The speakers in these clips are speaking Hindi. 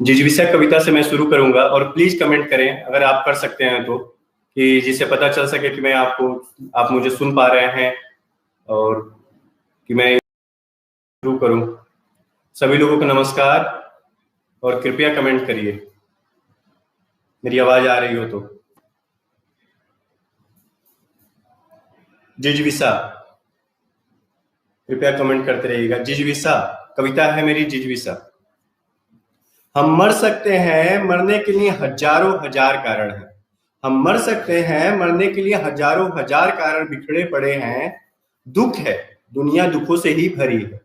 जिजीविषा कविता से मैं शुरू करूंगा और प्लीज कमेंट करें अगर आप कर सकते हैं तो, कि जिससे पता चल सके कि मैं आप मुझे सुन पा रहे हैं और कि मैं शुरू करूं। सभी लोगों को नमस्कार और कृपया कमेंट करिए, मेरी आवाज आ रही हो तो। जिजीविषा, कृपया कमेंट करते रहिएगा। जिजीविषा कविता है मेरी। जिजीविषा। हम मर सकते हैं, मरने के लिए हजारों हजार कारण हैं। हम मर सकते हैं, मरने के लिए हजारों हजार कारण बिखरे पड़े हैं। दुख है, दुनिया दुखों से ही भरी है।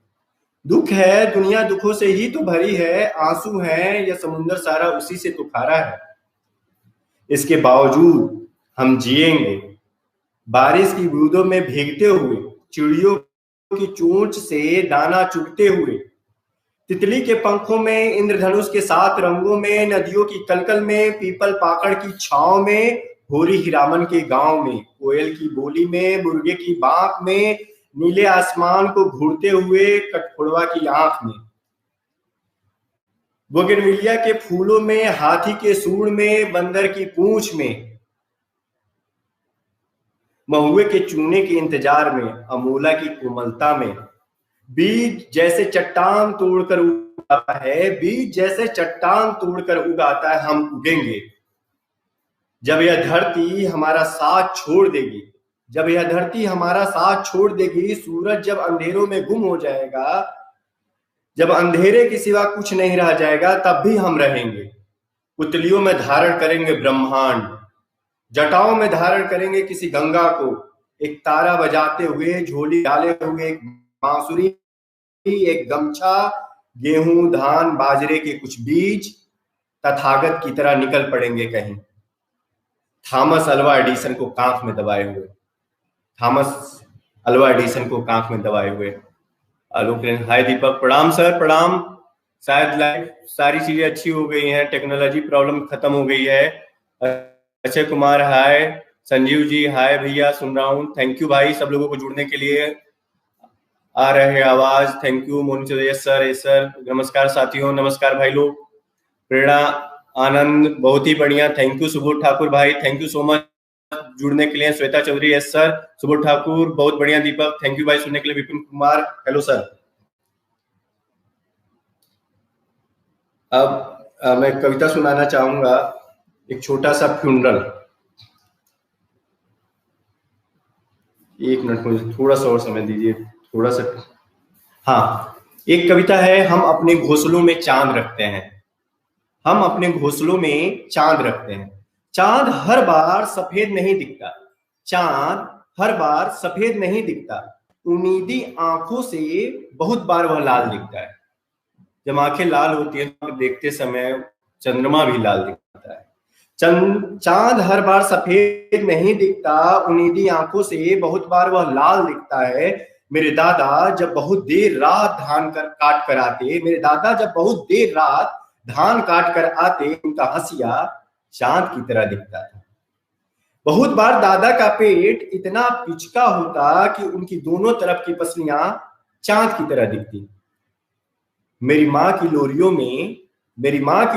दुख है, दुनिया दुखों से ही तो भरी है। आंसू है, यह समुंदर सारा उसी से तो खारा है। इसके बावजूद हम जिएंगे, बारिश की बूंदों में भीगते हुए, चिड़ियों की चोंच से दाना चुगते हुए, तितली के पंखों में, इंद्रधनुष के 7 रंगों में, नदियों की कलकल में, पीपल पाकड़ की छांव में, होरी हिरामन के गांव में, कोयल की बोली में, मुर्गे की बांक में, नीले आसमान को घूरते हुए कठफोड़वा की आंख में, बोगनविलिया के फूलों में, हाथी के सूंड में, बंदर की पूंछ में, महुए के चूने के इंतजार में, अमोला की कोमलता में। बीज जैसे चट्टान तोड़कर उगाता है, बीज जैसे चट्टान तोड़कर उगाता है, हम उगेंगे। जब यह धरती हमारा साथ छोड़ देगी, जब यह धरती हमारा साथ छोड़ देगी, सूरज जब अंधेरों में गुम हो जाएगा, जब अंधेरे के सिवा कुछ नहीं रह जाएगा, तब भी हम रहेंगे। पुतलियों में धारण करेंगे ब्रह्मांड, जटाओं में धारण करेंगे किसी गंगा को, एक तारा बजाते हुए, झोली डाले हुए एक बांसुरी, एक गमछा, गेहूं धान बाजरे के कुछ बीज, तथागत की तरह निकल पड़ेंगे कहीं। थॉमस अल्वा एडिसन को कांख में दबाए हुए, थॉमस अल्वा एडिसन को कांख में दबाए हुए। आलोक, हाय दीपक, प्रणाम सर, प्रणाम। शायद लाइव सारी चीजें अच्छी हो गई हैं, टेक्नोलॉजी प्रॉब्लम खत्म हो गई है। अक्षय कुमार हाय, संजीव जी हाय भैया, सुन रहा हूँ। थैंक यू भाई सब लोगों को जुड़ने के लिए। आ रहे हैं आवाज, thank you Monika. Yes sir, yes sir. नमस्कार साथियों, नमस्कार भाई लोग। प्रेरणा आनंद बहुत ही बढ़िया, थैंक यू। सुबोध ठाकुर भाई, थैंक यू सो मच जुड़ने के लिए। Shweta Chaudhary, yes sir. सुबोध ठाकुर बहुत बढ़िया। दीपक थैंक यू भाई सुनने के लिए। Vipin Kumar hello sir. अब मैं कविता सुनाना चाहूंगा, एक छोटा सा फ्यूनरल। एक मिनट, मुझे थोड़ा सा और समय दीजिए, थोड़ा सा। हाँ, एक कविता है। हम अपने घोंसलों में चांद रखते हैं, हम अपने घोंसलों में चांद रखते हैं। चांद हर बार सफेद नहीं दिखता, चांद हर बार सफेद नहीं दिखता, उम्मीदी आंखों से बहुत बार वह लाल दिखता है। जब आंखें लाल होती है तो देखते समय चंद्रमा भी लाल दिखता है। चांद हर बार सफेद नहीं दिखता, उम्मीदी आंखों से बहुत बार वह लाल दिखता है। मेरे दादा जब बहुत देर रात काट कर आते, मेरे दादा जब बहुत देर रात धान काट कर आते, उनका हंसिया चांद की तरह दिखता था। बहुत बार दादा का पेट इतना पिचका होता कि उनकी दोनों तरफ की पसलियां चांद की तरह दिखती। मेरी माँ की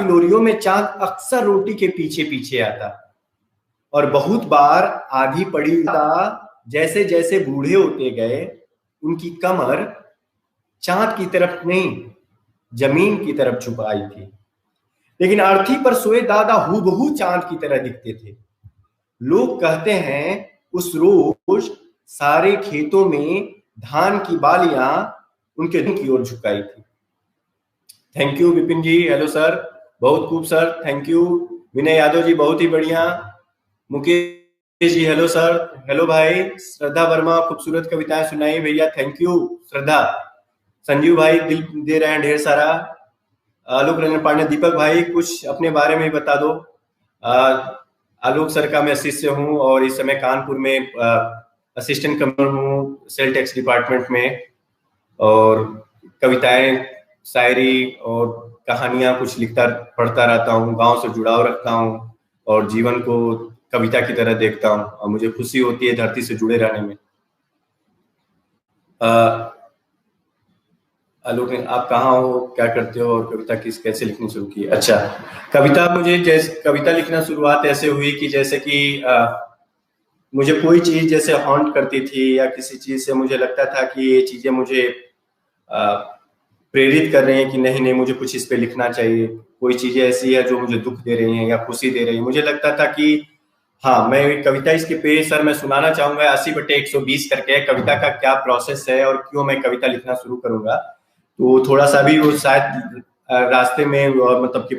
लोरियों में चांद अक्सर रोटी के पीछे पीछे आता, और बहुत बार आधी पड़ी था। जैसे जैसे बूढ़े होते गए, उनकी कमर चांद की तरफ नहीं, जमीन की तरफ छुपाई थी। लेकिन अर्थी पर सोए दादा हूबहू चांद की तरह दिखते थे। लोग कहते हैं उस रोज सारे खेतों में धान की बालियां उनके दिन की ओर झुकाई थी। Thank you Vipin ji, hello sir, बहुत खूब sir, thank you. Vinay Yadav ji बहुत ही बढ़िया। Mukesh ji hello sir, hello भाई। श्रद्धा वर्मा खूबसूरत कविताएं सुनाई भैया, थैंक यू श्रद्धा। संजीव भाई दिल दे रहे हैं ढेर सारा। आलोक रंजन पांडे, दीपक भाई कुछ अपने बारे में ही बता दो। आलोक सर का मैं शिष्य हूँ और इस समय कानपुर में असिस्टेंट कमिश्नर हूँ सेल टैक्स डिपार्टमेंट में, और कविताएं, शायरी और कहानियां कुछ लिखता पढ़ता रहता हूँ। गांव से जुड़ाव रखता हूँ और जीवन को कविता की तरह देखता हूँ, और मुझे खुशी होती है धरती से जुड़े रहने में। आलोक, आप कहाँ हो, क्या करते हो और कविता कैसे लिखनी शुरू की? अच्छा, कविता मुझे जैसे कविता लिखना शुरुआत ऐसे हुई कि जैसे कि मुझे कोई चीज जैसे हॉन्ट करती थी या किसी चीज से मुझे लगता था कि ये चीजें मुझे अ, प्रेरित कर रही हैं कि नहीं नहीं मुझे कुछ इस पे लिखना चाहिए। कोई चीजें ऐसी है जो मुझे दुख दे रही हैं या खुशी दे रही है, मुझे लगता था कि हाँ मैं एक कविता इसके पे सर मैं सुनाना चाहूंगा। 80/120 करके कविता का क्या प्रोसेस है और क्यों मैं कविता लिखना शुरू करूंगा। तो थोड़ा सा भी वो शायद रास्ते में मतलब कि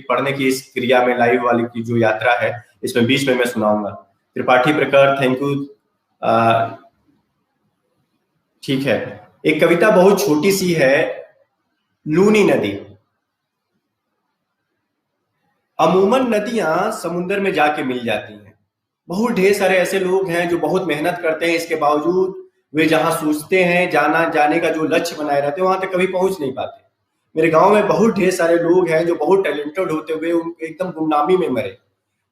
पढ़ने की इस क्रिया में लाइव वाली की जो यात्रा है इसमें बीच में मैं सुनाऊंगा। त्रिपाठी प्रकर, थैंक यू। ठीक है, एक कविता बहुत छोटी सी है। लूनी नदी। अमूमन नदियां समुद्र में जाके मिल जाती हैं। बहुत ढेर सारे ऐसे लोग हैं जो बहुत मेहनत करते हैं, इसके बावजूद वे जहां सोचते हैं जाने का जो लक्ष्य बनाए रहते हैं वहां तक कभी पहुंच नहीं पाते। मेरे गांव में बहुत ढेर सारे लोग हैं जो बहुत टैलेंटेड होते हुए उनके एकदम गुमनामी में मरे।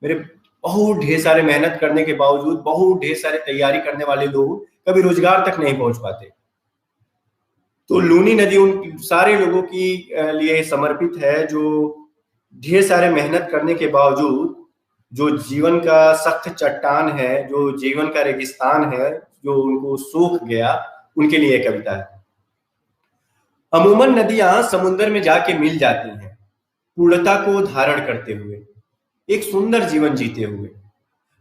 मेरे बहुत ढेर सारे मेहनत करने के बावजूद बहुत ढेर सारे तैयारी करने वाले लोग कभी रोजगार तक नहीं पहुंच पाते। तो लूनी नदी उन सारे लोगों की लिए समर्पित है जो ढेर सारे मेहनत करने के बावजूद जो जीवन का सख्त चट्टान है, जो जीवन का रेगिस्तान है, जो उनको सूख गया, उनके लिए कविता है। अमूमन नदियां समुद्र में जाके मिल जाती हैं पूर्णता को धारण करते हुए, एक सुंदर जीवन जीते हुए।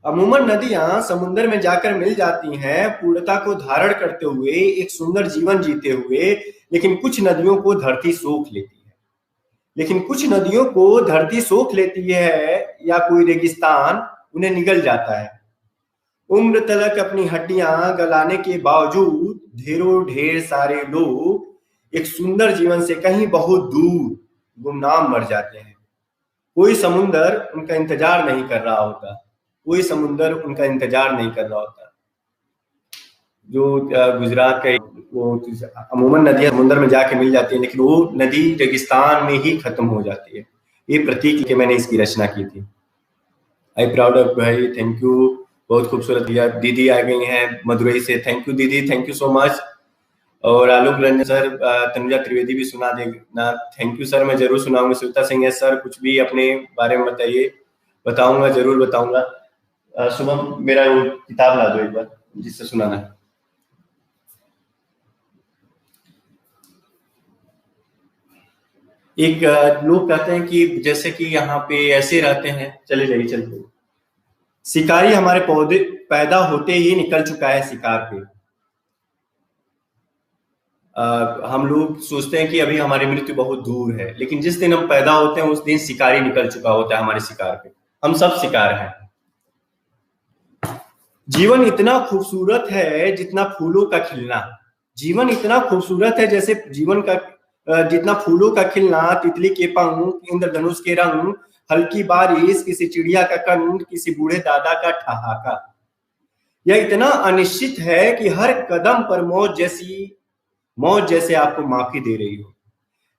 अमूमन नदियां समुद्र में जाकर मिल जाती हैं पूर्णता को धारण करते हुए, एक सुंदर जीवन जीते हुए। लेकिन कुछ नदियों को धरती सोख लेती है। लेकिन कुछ नदियों को धरती सोख लेती है या कोई रेगिस्तान उन्हें निगल जाता है। उम्र तलक अपनी हड्डियां गलाने के बावजूद ढेर सारे लोग एक सुंदर जीवन से कहीं बहुत दूर गुमनाम मर जाते हैं। कोई समुंदर उनका इंतजार नहीं कर रहा होता। कोई समुंदर उनका इंतजार नहीं कर रहा होता। जो गुजरात का वो अमूमन नदियां समुद्र में जाके मिल जाती है लेकिन वो नदी रेगिस्तान में ही खत्म हो जाती है। ये प्रतीक के मैंने इसकी रचना की थी। आई प्राउड ऑफ भाई, थैंक यू। बहुत खूबसूरत दिया। दीदी आ गई हैं मदुरई से, थैंक यू दीदी, थैंक यू सो मच। और आलोक रंजन सर, तनुजा त्रिवेदी भी सुना देना, थैंक यू सर। मैं जरूर सुनाऊंगा। सुविता सिंह है सर, कुछ भी अपने बारे में बताइए। बताऊंगा, जरूर बताऊंगा। शुभम, मेरा वो किताब ला दो एक बार जिससे सुनाना है। एक लोग कहते हैं कि जैसे कि यहाँ पे ऐसे रहते हैं, चले जाइए चलते। शिकारी हमारे पौधे पैदा होते ही निकल चुका है शिकार पे। हम लोग सोचते हैं कि अभी हमारी मृत्यु बहुत दूर है, लेकिन जिस दिन हम पैदा होते हैं उस दिन शिकारी निकल चुका होता है हमारे शिकार पे। हम सब शिकार हैं। जीवन इतना खूबसूरत है जितना फूलों का खिलना। जीवन इतना खूबसूरत है जैसे जीवन का जितना फूलों का खिलना, तितली के पंख, इंद्रधनुष के रंग, हल्की बारिश, किसी चिड़िया का कंठ, किसी बूढ़े दादा का ठहाका। यह इतना अनिश्चित है कि हर कदम पर मौत जैसे आपको माफी दे रही हो।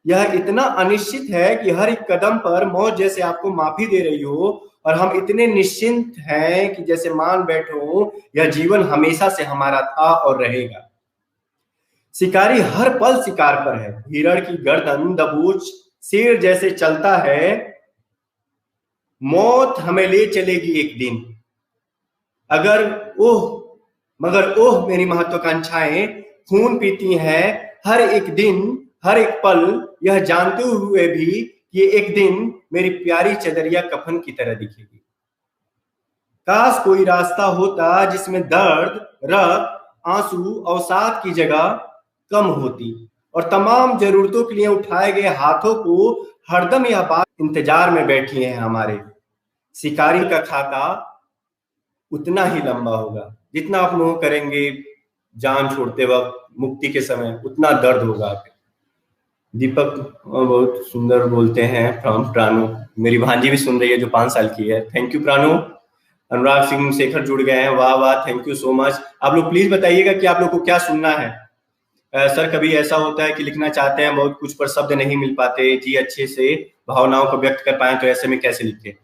यह इतना अनिश्चित है कि हर एक कदम पर मौत जैसे आपको माफी दे रही हो, और हम इतने निश्चिंत हैं कि जैसे मान बैठो यह जीवन हमेशा से हमारा था और रहेगा। शिकारी हर पल शिकार पर है। हिरण की गर्दन दबोच शेर जैसे चलता है। मौत हमें ले चलेगी एक दिन। अगर ओह मगर ओह मेरी महत्वाकांक्षाएं खून पीती हैं हर एक दिन, हर एक पल, यह जानते हुए भी कि एक दिन मेरी प्यारी चदरिया कफन की तरह दिखेगी। काश कोई रास्ता होता जिसमें दर्द, रक्त, आंसू, अवसाद की जगह कम होती, और तमाम जरूरतों के लिए उठाए गए हाथों को हरदम यह बात इंतजार में बैठी है हमारे। शिकारी का खाता उतना ही लंबा होगा जितना आप मोह करेंगे जान छोड़ते वक्त, मुक्ति के समय उतना दर्द होगा आप। दीपक बहुत सुंदर बोलते हैं फ्रॉम प्राणु। मेरी भांजी भी सुन रही है जो 5 साल की है, थैंक यू प्राणु। अनुराग सिंह शेखर जुड़ गए हैं, वाह वाह, थैंक यू सो मच। आप लोग प्लीज बताइएगा कि आप लोग को क्या सुनना है। सर कभी ऐसा होता है कि लिखना चाहते हैं बहुत कुछ पर शब्द नहीं मिल पाते जी, अच्छे से भावनाओं को व्यक्त कर पाए, तो ऐसे में कैसे लिखे।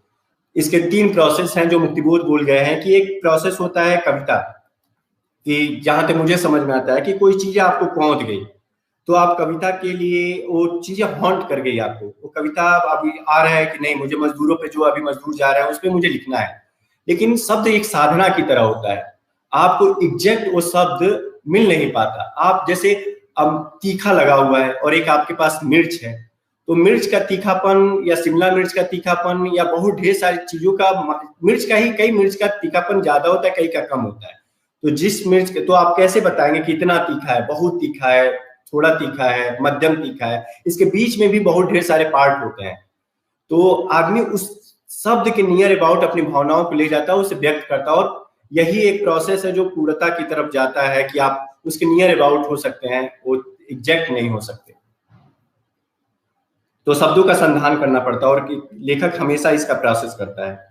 इसके 3 प्रोसेस हैं जो मुक्तिबोध बोल गए हैं कि एक प्रोसेस होता है कविता, कि जहां तक मुझे समझ में आता है कि कोई चीज आपको पहुंच गई तो आप कविता के लिए वो चीजें हॉन्ट कर गई आपको, वो कविता अभी आ रहा है कि नहीं मुझे मजदूरों पे, जो अभी मजदूर जा रहा है उस पे मुझे लिखना है, लेकिन शब्द एक साधना की तरह होता है, आपको एग्जैक्ट वो शब्द मिल नहीं पाता। आप जैसे अब तीखा लगा हुआ है और एक आपके पास मिर्च है, तो मिर्च का तीखापन या शिमला मिर्च का तीखापन या बहुत ढेर सारी चीजों का, मिर्च का ही, कई मिर्च का तीखापन ज्यादा होता है, कई का कम होता है। तो जिस मिर्च के, तो आप कैसे बताएंगे कितना तीखा है, बहुत तीखा है, थोड़ा तीखा है, मध्यम तीखा है, इसके बीच में भी बहुत ढेर सारे पार्ट होते हैं। तो आदमी उस शब्द के नियर अबाउट अपनी भावनाओं को ले जाता है, उसे व्यक्त करता है, और यही एक प्रोसेस है जो पूर्णता की तरफ जाता है कि आप उसके नियर अबाउट हो सकते हैं, वो एग्जैक्ट नहीं हो सकते। तो शब्दों का संधान करना पड़ता है, और लेखक हमेशा इसका प्रोसेस करता है।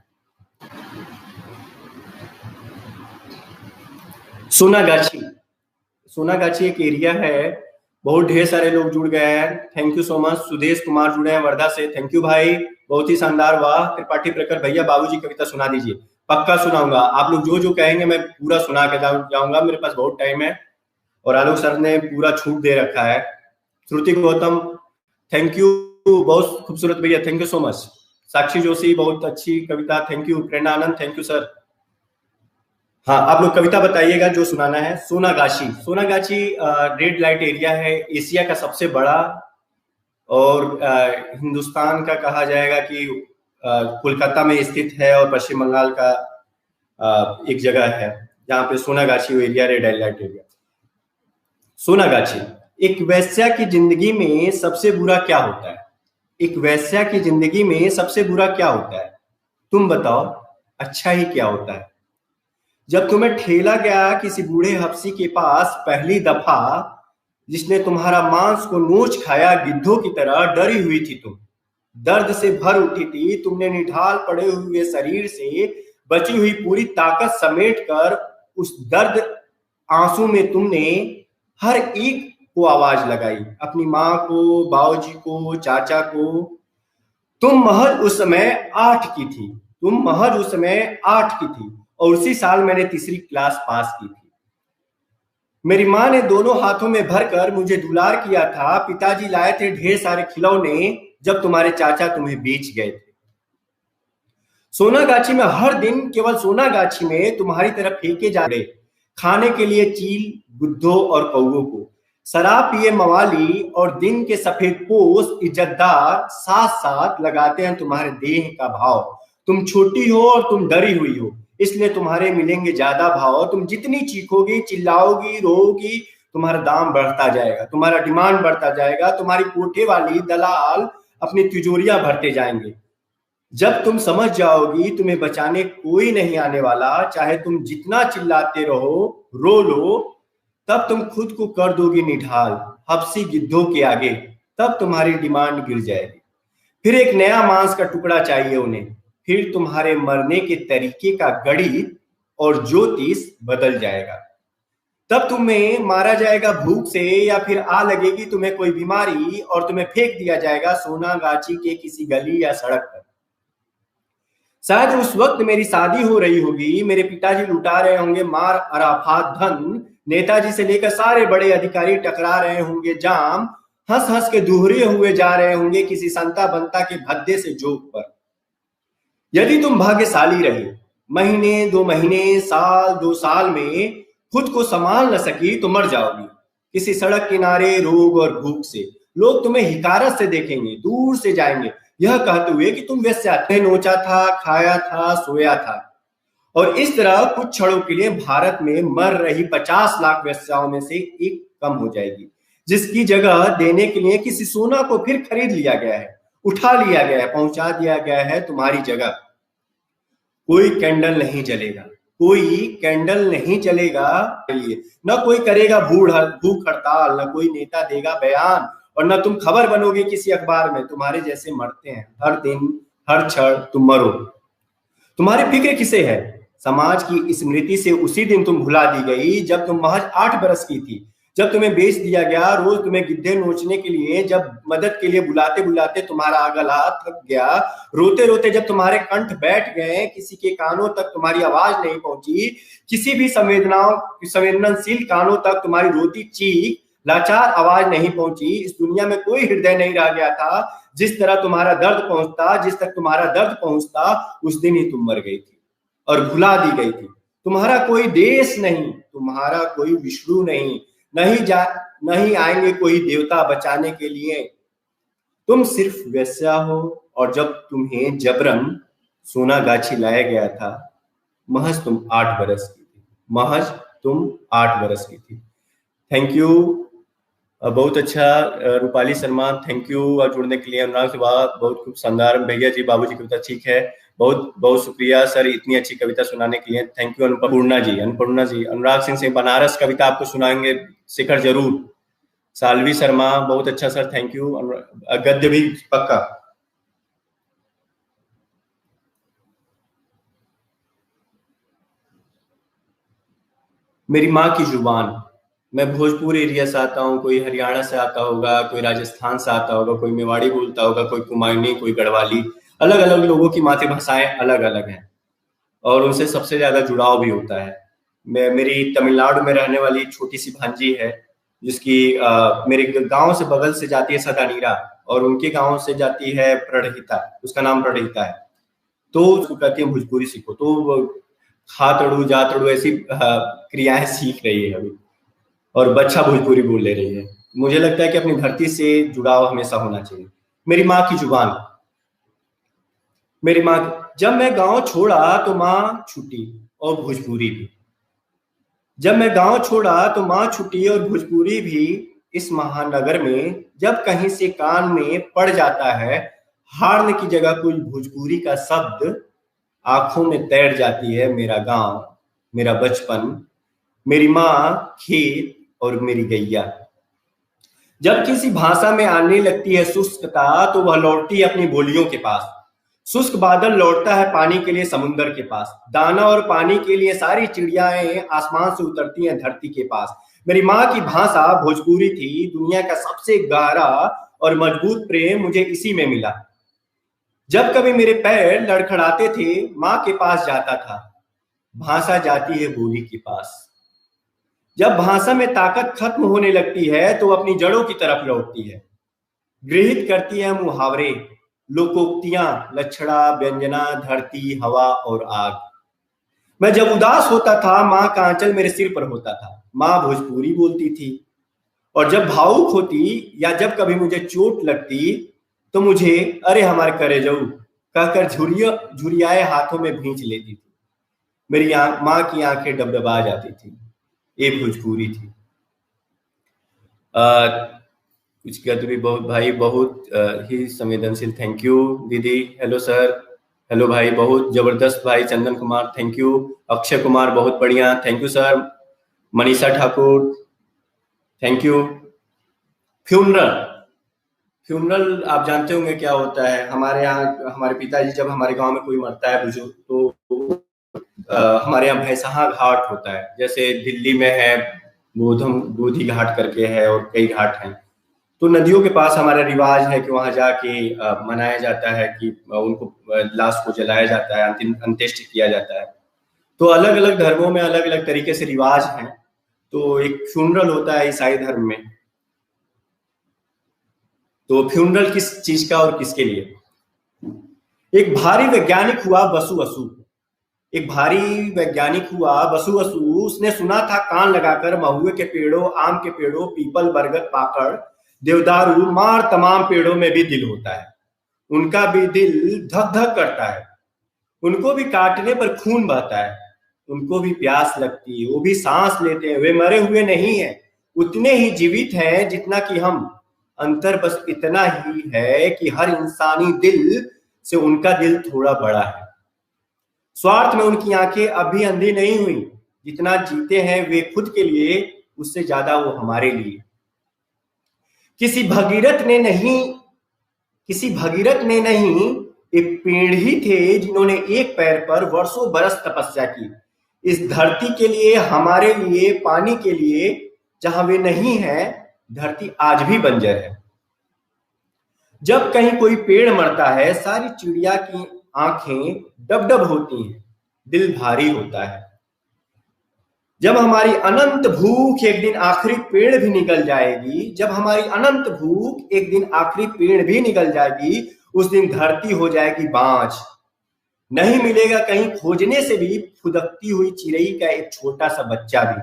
सोनागाछी, सोनागाछी एक एरिया है, बहुत ढेर सारे लोग जुड़ गए हैं, thank you so much. Sudesh Kumar जुड़े हैं वर्धा से, थैंक यू भाई, बहुत ही शानदार। वाह त्रिपाठी प्रखर भैया, बाबूजी कविता सुना दीजिए। पक्का सुनाऊंगा, आप लोग जो जो कहेंगे मैं पूरा सुना के जाऊंगा, मेरे पास बहुत टाइम है, और आलोक सर ने पूरा छूट दे रखा है। श्रुति गौतम थैंक यू, बहुत खूबसूरत भैया, thank you so much. Sakshi Joshi बहुत अच्छी कविता, thank you. Prerna Anand thank you sir. हाँ आप लोग कविता बताइएगा जो सुनाना है। Sonagachi, Sonagachi red light area है, एशिया का सबसे बड़ा, और हिंदुस्तान का कहा जाएगा कि कोलकाता में स्थित है, और पश्चिम बंगाल का एक जगह है जहाँ पे Sonagachi area, red light area. Sonagachi, एक वेश्या की जिंदगी में सबसे बुरा क्या होता है? एक वेश्या की जिंदगी में सबसे बुरा क्या होता है? तुम बताओ, अच्छा ही क्या होता है? जब तुम्हें ठेला गया किसी बूढ़े हफ्सी के पास पहली दफा, जिसने तुम्हारा मांस को नोच खाया गिद्धों की तरह, डरी हुई थी तुम, दर्द से भर उठी थी, तुमने निढाल पड़े हुए शरीर से बची हुई पूरी ताकत समेट कर उस दर्द आंसू में तुमने हर एक को आवाज लगाई, अपनी माँ को, बाबूजी को, चाचा को। तुम महज उस समय 8 की थी, तुम महज उस समय 8 की थी, और उसी साल मैंने तीसरी क्लास पास की थी। मेरी माँ ने दोनों हाथों में भरकर मुझे दुलार किया था। पिताजी लाए थे ढेर सारे खिलौने जब तुम्हारे चाचा तुम्हें बेच गए थे। सोनागाछी में हर दिन केवल सोनागाछी में तुम्हारी तरफ फेंके जा रहे खाने के लिए चील, गुद्धों और कौओं को, शराब पिए मवाली और दिन के सफेद पोश इज्जतदार साथ साथ लगाते हैं तुम्हारे देह का भाव। तुम छोटी हो और तुम डरी हुई हो, इसलिए तुम्हारे मिलेंगे ज्यादा भाव। तुम जितनी चीखोगी, चिल्लाओगी, रोओगी, तुम्हारा दाम बढ़ता जाएगा, तुम्हारा डिमांड बढ़ता जाएगा, तुम्हारी कोठे वाली दलाल अपनी तिजोरियां भरते जाएंगे। जब तुम समझ जाओगी तुम्हें बचाने कोई नहीं आने वाला, चाहे तुम जितना चिल्लाते रहो, रो लो, तब तुम खुद को कर दोगी निढाल हफ्सी गिद्धों के आगे, तब तुम्हारी डिमांड गिर जाएगी। फिर एक नया मांस का टुकड़ा चाहिए उन्हें, फिर तुम्हारे मरने के तरीके का गणित और ज्योतिष बदल जाएगा। तब तुम्हें मारा जाएगा भूख से, या फिर आ लगेगी तुम्हें कोई बीमारी और तुम्हें फेंक दिया जाएगा सोनागाछी के किसी गली या सड़क पर। शायद उस वक्त मेरी शादी हो रही होगी, मेरे पिताजी लुटा रहे होंगे मार अराफात धन, नेताजी से लेकर सारे बड़े अधिकारी टकरा रहे होंगे जाम, हंस हंस के दूहरे हुए जा रहे होंगे किसी संता बनता के भद्दे से जोक पर। यदि तुम भाग्यशाली रहे, महीने 2 महीने, साल 2 साल में खुद को संभाल न सकी तो मर जाओगी किसी सड़क किनारे रोग और भूख से। लोग तुम्हें हिकारत से देखेंगे, दूर से जाएंगे, यह कहते हुए कि तुम वेश्या थे, नोचा था, खाया था, सोया था। और इस तरह कुछ क्षणों के लिए भारत में मर रही 50 लाख वेश्याओं में से एक कम हो जाएगी, जिसकी जगह देने के लिए किसी सोना को फिर खरीद लिया गया है, उठा लिया गया है, पहुंचा दिया गया है तुम्हारी जगह। कोई कैंडल नहीं जलेगा, कोई कैंडल नहीं जलेगा, न कोई करेगा भूख हड़ताल, न कोई नेता देगा बयान, और न तुम खबर बनोगे किसी अखबार में। तुम्हारे जैसे मरते हैं हर दिन, हर क्षण तुम मरो। तुम्हारी फिक्र किसे है? समाज की स्मृति से उसी दिन तुम भुला दी गई जब तुम महज 8 बरस की थी, जब तुम्हें बेच दिया गया, रोज तुम्हें गिद्धे नोचने के लिए, जब मदद के लिए बुलाते बुलाते तुम्हारा गला थक गया, रोते रोते जब तुम्हारे कंठ बैठ गए, किसी के कानों तक तुम्हारी आवाज नहीं पहुंची, किसी भी संवेदनशील कानों तक तुम्हारी रोती चीख, लाचार आवाज नहीं पहुंची। इस दुनिया में कोई हृदय नहीं रह गया था जिस तरह तुम्हारा दर्द पहुंचता, जिस तक तुम्हारा दर्द पहुंचता उस दिन ही तुम मर गई थी और भुला दी गई थी। तुम्हारा कोई देश नहीं, तुम्हारा कोई विष्णु नहीं, नहीं आएंगे कोई देवता बचाने के लिए। तुम सिर्फ वैसा हो। और जब तुम्हें जबरन सोनागाछी लाया गया था, महज तुम 8 बरस की थी, महज तुम 8 बरस की थी। थैंक यू, बहुत अच्छा रूपाली शर्मा, थैंक यू जुड़ने के लिए। अनुराग से बहुत खूब शानदार। भैया जी बाबूजी कविता ठीक है, बहुत बहुत शुक्रिया सर इतनी अच्छी कविता सुनाने के लिए। थैंक यू अन्नपूर्णा जी। अनुराग सिंह से बनारस कविता आपको सुनाएंगे शिखर जरूर। सालवी शर्मा बहुत अच्छा सर, थैंक यू। गद्य भी पक्का। मेरी माँ की जुबान। मैं भोजपुर एरिया से आता हूँ, कोई हरियाणा से आता होगा, कोई राजस्थान से आता होगा, कोई मेवाड़ी बोलता होगा, कोई कुमायूनी, कोई गढ़वाली। अलग अलग लोगों की मातृभाषाएं अलग अलग हैं और उनसे सबसे ज्यादा जुड़ाव भी होता है। मेरी तमिलनाडु में रहने वाली छोटी सी भांजी है जिसकी मेरे गांव से बगल से जाती है सदानीरा और उनके गांव से जाती है प्रणहिता, उसका नाम प्रणहिता है। तो उसको कहती है भोजपुरी सीखो, तो खा तड़ू जा तड़ू ऐसी क्रियाएं सीख रही है अभी और बच्चा भोजपुरी बोल ले रही है। मुझे लगता है कि अपनी धरती से जुड़ाव हमेशा होना चाहिए। मेरी माँ की जुबान। मेरी माँ, जब मैं गांव छोड़ा तो माँ छुट्टी और भोजपुरी भी। जब मैं गांव छोड़ा तो माँ छुट्टी और भोजपुरी भी। इस महानगर में जब कहीं से कान में पड़ जाता है हार्न की जगह कोई भोजपुरी का शब्द, आंखों में तैर जाती है मेरा गांव, मेरा बचपन, मेरी माँ, खेत और मेरी गैया। जब किसी भाषा में आने लगती है शुष्कता तो वह लौटती है अपनी बोलियों के पास। शुष्क बादल लौटता है पानी के लिए समुंदर के पास। दाना और पानी के लिए सारी चिड़ियाएं आसमान से उतरती हैं धरती के पास। मेरी माँ की भाषा भोजपुरी थी। दुनिया का सबसे गहरा और मजबूत प्रेम मुझे इसी में मिला। जब कभी मेरे पैर लड़खड़ाते थे माँ के पास जाता था। भाषा जाती है बोली के पास। जब भाषा में ताकत खत्म होने लगती है तो अपनी जड़ों की तरफ लौटती है। गृहित करती है मुहावरे, लोकोक्तियां, लक्षणा, व्यंजना, धरती, हवा और आग। मैं जब उदास होता था माँ का आंचल मेरे सिर पर होता था। माँ भोजपुरी बोलती थी और जब भावुक होती या जब कभी मुझे चोट लगती तो मुझे अरे हमारे करे जाऊ कहकर झुरियाए हाथों में भींच लेती थी। मेरी माँ की आंखें डबडबा जाती थी। ये भोजपुरी थी। कुछ कहते भी बहुत भाई, बहुत ही संवेदनशील। थैंक यू दीदी। हेलो सर, हेलो भाई, बहुत जबरदस्त भाई। Chandan Kumar thank you. अक्षय कुमार बहुत बढ़िया, thank you sir. Manisha Thakur thank you. Funeral आप जानते होंगे क्या होता है। हमारे यहाँ हमारे पिताजी जब हमारे गांव में कोई मरता है बुजुर्ग तो हमारे यहाँ भैंसहा घाट होता है। जैसे दिल्ली में है बोधि घाट करके है और कई घाट हैं। तो नदियों के पास हमारा रिवाज है कि वहां जाके मनाया जाता है कि उनको लाश को जलाया जाता है, अंत्येष्टि किया जाता है। तो अलग अलग धर्मों में अलग अलग तरीके से रिवाज हैं। तो एक फ्यूनरल होता है ईसाई धर्म में। तो फ्यूनरल किस चीज का और किसके लिए? एक भारी वैज्ञानिक हुआ वसु। एक भारी वैज्ञानिक हुआ वसु। उसने सुना था कान लगाकर महुए के पेड़ों, आम के पेड़ों, पीपल, बरगद, पाकड़, देवदारू, मार तमाम पेड़ों में भी दिल होता है। उनका भी दिल धक धक करता है। उनको भी काटने पर खून बहता है। उनको भी प्यास लगती है, वो भी सांस लेते हैं। वे मरे हुए नहीं हैं, उतने ही जीवित हैं जितना कि हम। अंतर बस इतना ही है कि हर इंसानी दिल से उनका दिल थोड़ा बड़ा है। स्वार्थ में उनकी आंखें अभी अंधी नहीं हुई। जितना जीते हैं वे खुद के लिए, उससे ज्यादा वो हमारे लिए। किसी भगीरथ ने नहीं, एक पेड़ ही थे जिन्होंने एक पैर पर वर्षों बरस तपस्या की। इस धरती के लिए, हमारे लिए, पानी के लिए। जहां वे नहीं है धरती आज भी बंजर है। जब कहीं कोई पेड़ मरता है सारी चिड़िया की आंखें डबडब होती हैं, दिल भारी होता है। जब हमारी अनंत भूख एक दिन आखिरी पेड़ भी निकल जाएगी, जब हमारी अनंत भूख एक दिन आखिरी पेड़ भी निकल जाएगी, उस दिन धरती हो जाएगी बांझ। नहीं मिलेगा कहीं खोजने से भी फुदकती हुई चिड़ई का एक छोटा सा बच्चा भी।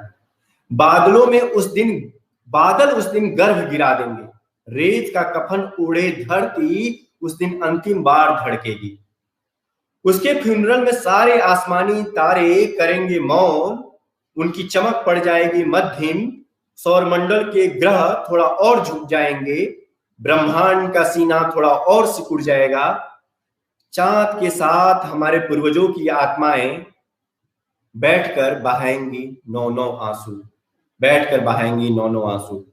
बादलों में उस दिन बादल उस दिन गर्भ गिरा देंगे। रेत का कफन ओढ़े धरती उस दिन अंतिम बार धड़केगी। उसके फ्यूनरल में सारे आसमानी तारे करेंगे मौन। उनकी चमक पड़ जाएगी मध्यम। सौरमंडल के ग्रह थोड़ा और झुक जाएंगे। ब्रह्मांड का सीना थोड़ा और सिकुड़ जाएगा। चांद के साथ हमारे पूर्वजों की आत्माएं बैठकर बहाएंगी 9-9 आंसू, बैठकर बहाएंगी 9-9 आंसू।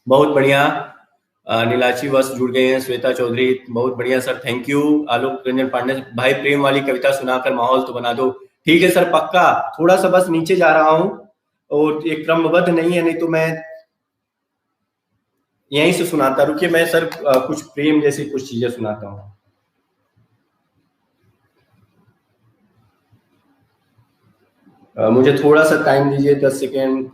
बहुत बढ़िया। नीलाची वस जुड़ गए हैं। श्वेता चौधरी, बहुत बढ़िया sir, thank you. Alok Ranjan Pandey, भाई प्रेम वाली कविता सुनाकर माहौल तो बना दो। ठीक है सर, पक्का। थोड़ा सा बस नीचे जा रहा हूं और एक क्रमबद्ध नहीं है, नहीं तो मैं यहीं से सुनाता। रुकिए, मैं सर कुछ प्रेम जैसी कुछ चीजें सुनाता हूँ। मुझे थोड़ा सा टाइम दीजिए, 10 सेकेंड।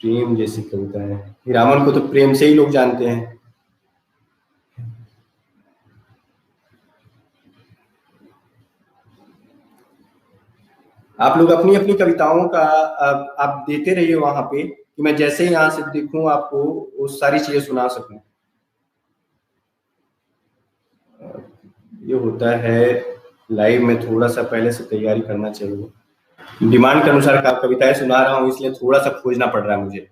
प्रेम जैसी कविता है। हीरामन को तो प्रेम से ही लोग जानते हैं। आप लोग अपनी अपनी कविताओं का आप देते रहिए वहां पे, कि मैं जैसे ही यहाँ से देखूं आपको वो सारी चीजें सुना सकूं। ये होता है लाइव में, थोड़ा सा पहले से तैयारी करना चाहिए। डिमांड के अनुसार कविताएं सुना रहा हूँ, इसलिए थोड़ा सा खोजना पड़ रहा है मुझे।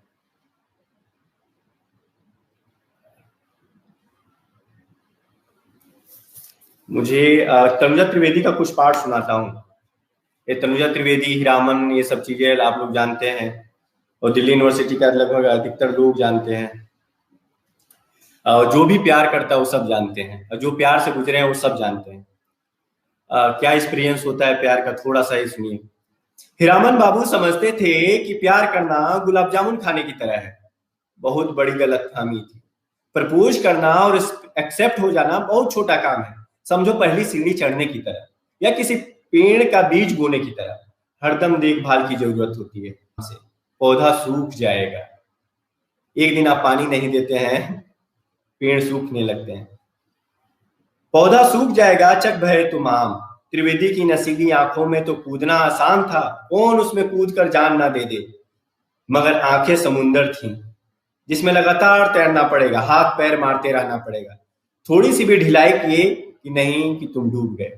तनुजा त्रिवेदी का कुछ पाठ सुनाता हूँ। ये तनुजा त्रिवेदी, हीरामन, ये सब चीजें आप लोग जानते हैं और दिल्ली यूनिवर्सिटी का लगभग अधिकतर लोग जानते हैं। जो भी प्यार करता है वो सब जानते हैं, और जो प्यार से गुजरे हैं वो सब जानते हैं। क्या एक्सपीरियंस होता है प्यार का, थोड़ा सा ही सुनिए। हीरामन बाबू समझते थे कि प्यार करना गुलाब जामुन खाने की तरह है। बहुत बड़ी गलतफहमी थी। प्रपोज करना और एक्सेप्ट हो जाना बहुत छोटा काम है। समझो पहली सीढ़ी चढ़ने की तरह, या किसी पेड़ का बीज बोने की तरह। हरदम देखभाल की जरूरत होती है। पौधा सूख जाएगा। एक दिन आप पानी नहीं देते हैं, पेड़ सूखने लगते हैं। पौधा सूख जाएगा, चक भय तुम आम। त्रिवेदी की नसीली आंखों में तो कूदना आसान था, कौन उसमें कूद कर जान ना दे दे। मगर आंखें समुंदर थीं, जिसमें लगातार तैरना पड़ेगा, हाथ पैर मारते रहना पड़ेगा। थोड़ी सी भी ढिलाई किए कि नहीं कि तुम डूब गए।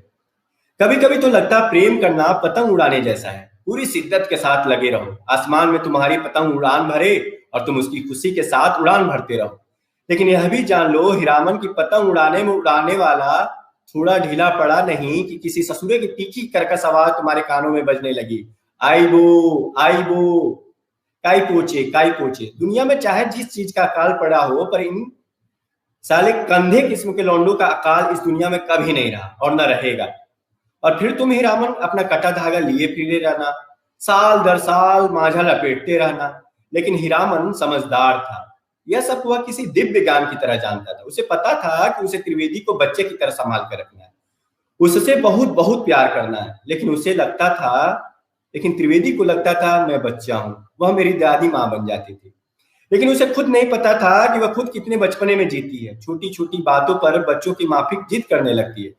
कभी कभी तो लगता प्रेम करना पतंग उड़ाने जैसा है। पूरी शिद्दत के साथ लगे रहो, आसमान में तुम्हारी पतंग उड़ान भरे और तुम उसकी खुशी के साथ उड़ान भरते रहो। लेकिन यह भी जान लो, हीरामन की पतंग उड़ाने में उड़ाने वाला थोड़ा ढीला पड़ा नहीं कि किसी ससुरे की तीखी कर्कश आवाज तुम्हारे कानों में बजने लगी। आई बो काई पोचे। दुनिया में चाहे जिस चीज का अकाल पड़ा हो, पर इन साले कंधे किस्म के लौंडों का अकाल इस दुनिया में कभी नहीं रहा और न रहेगा। और फिर तुम हीरामन अपना कटा धागा लिए फिरे रहना, साल दर साल माझा लपेटते रहना। लेकिन हीरामन समझदार था। यह सब वह किसी दिव्य ज्ञान की तरह जानता था। उसे पता था कि उसे त्रिवेदी को बच्चे की तरह संभाल कर रखना है, उससे बहुत बहुत प्यार करना है। लेकिन त्रिवेदी को लगता था मैं बच्चा हूं, वह मेरी दादी माँ बन जाती थी। लेकिन उसे खुद नहीं पता था कि वह खुद कितने बचपने में जीती है। छोटी छोटी बातों पर बच्चों की माफिक जिद करने लगती है,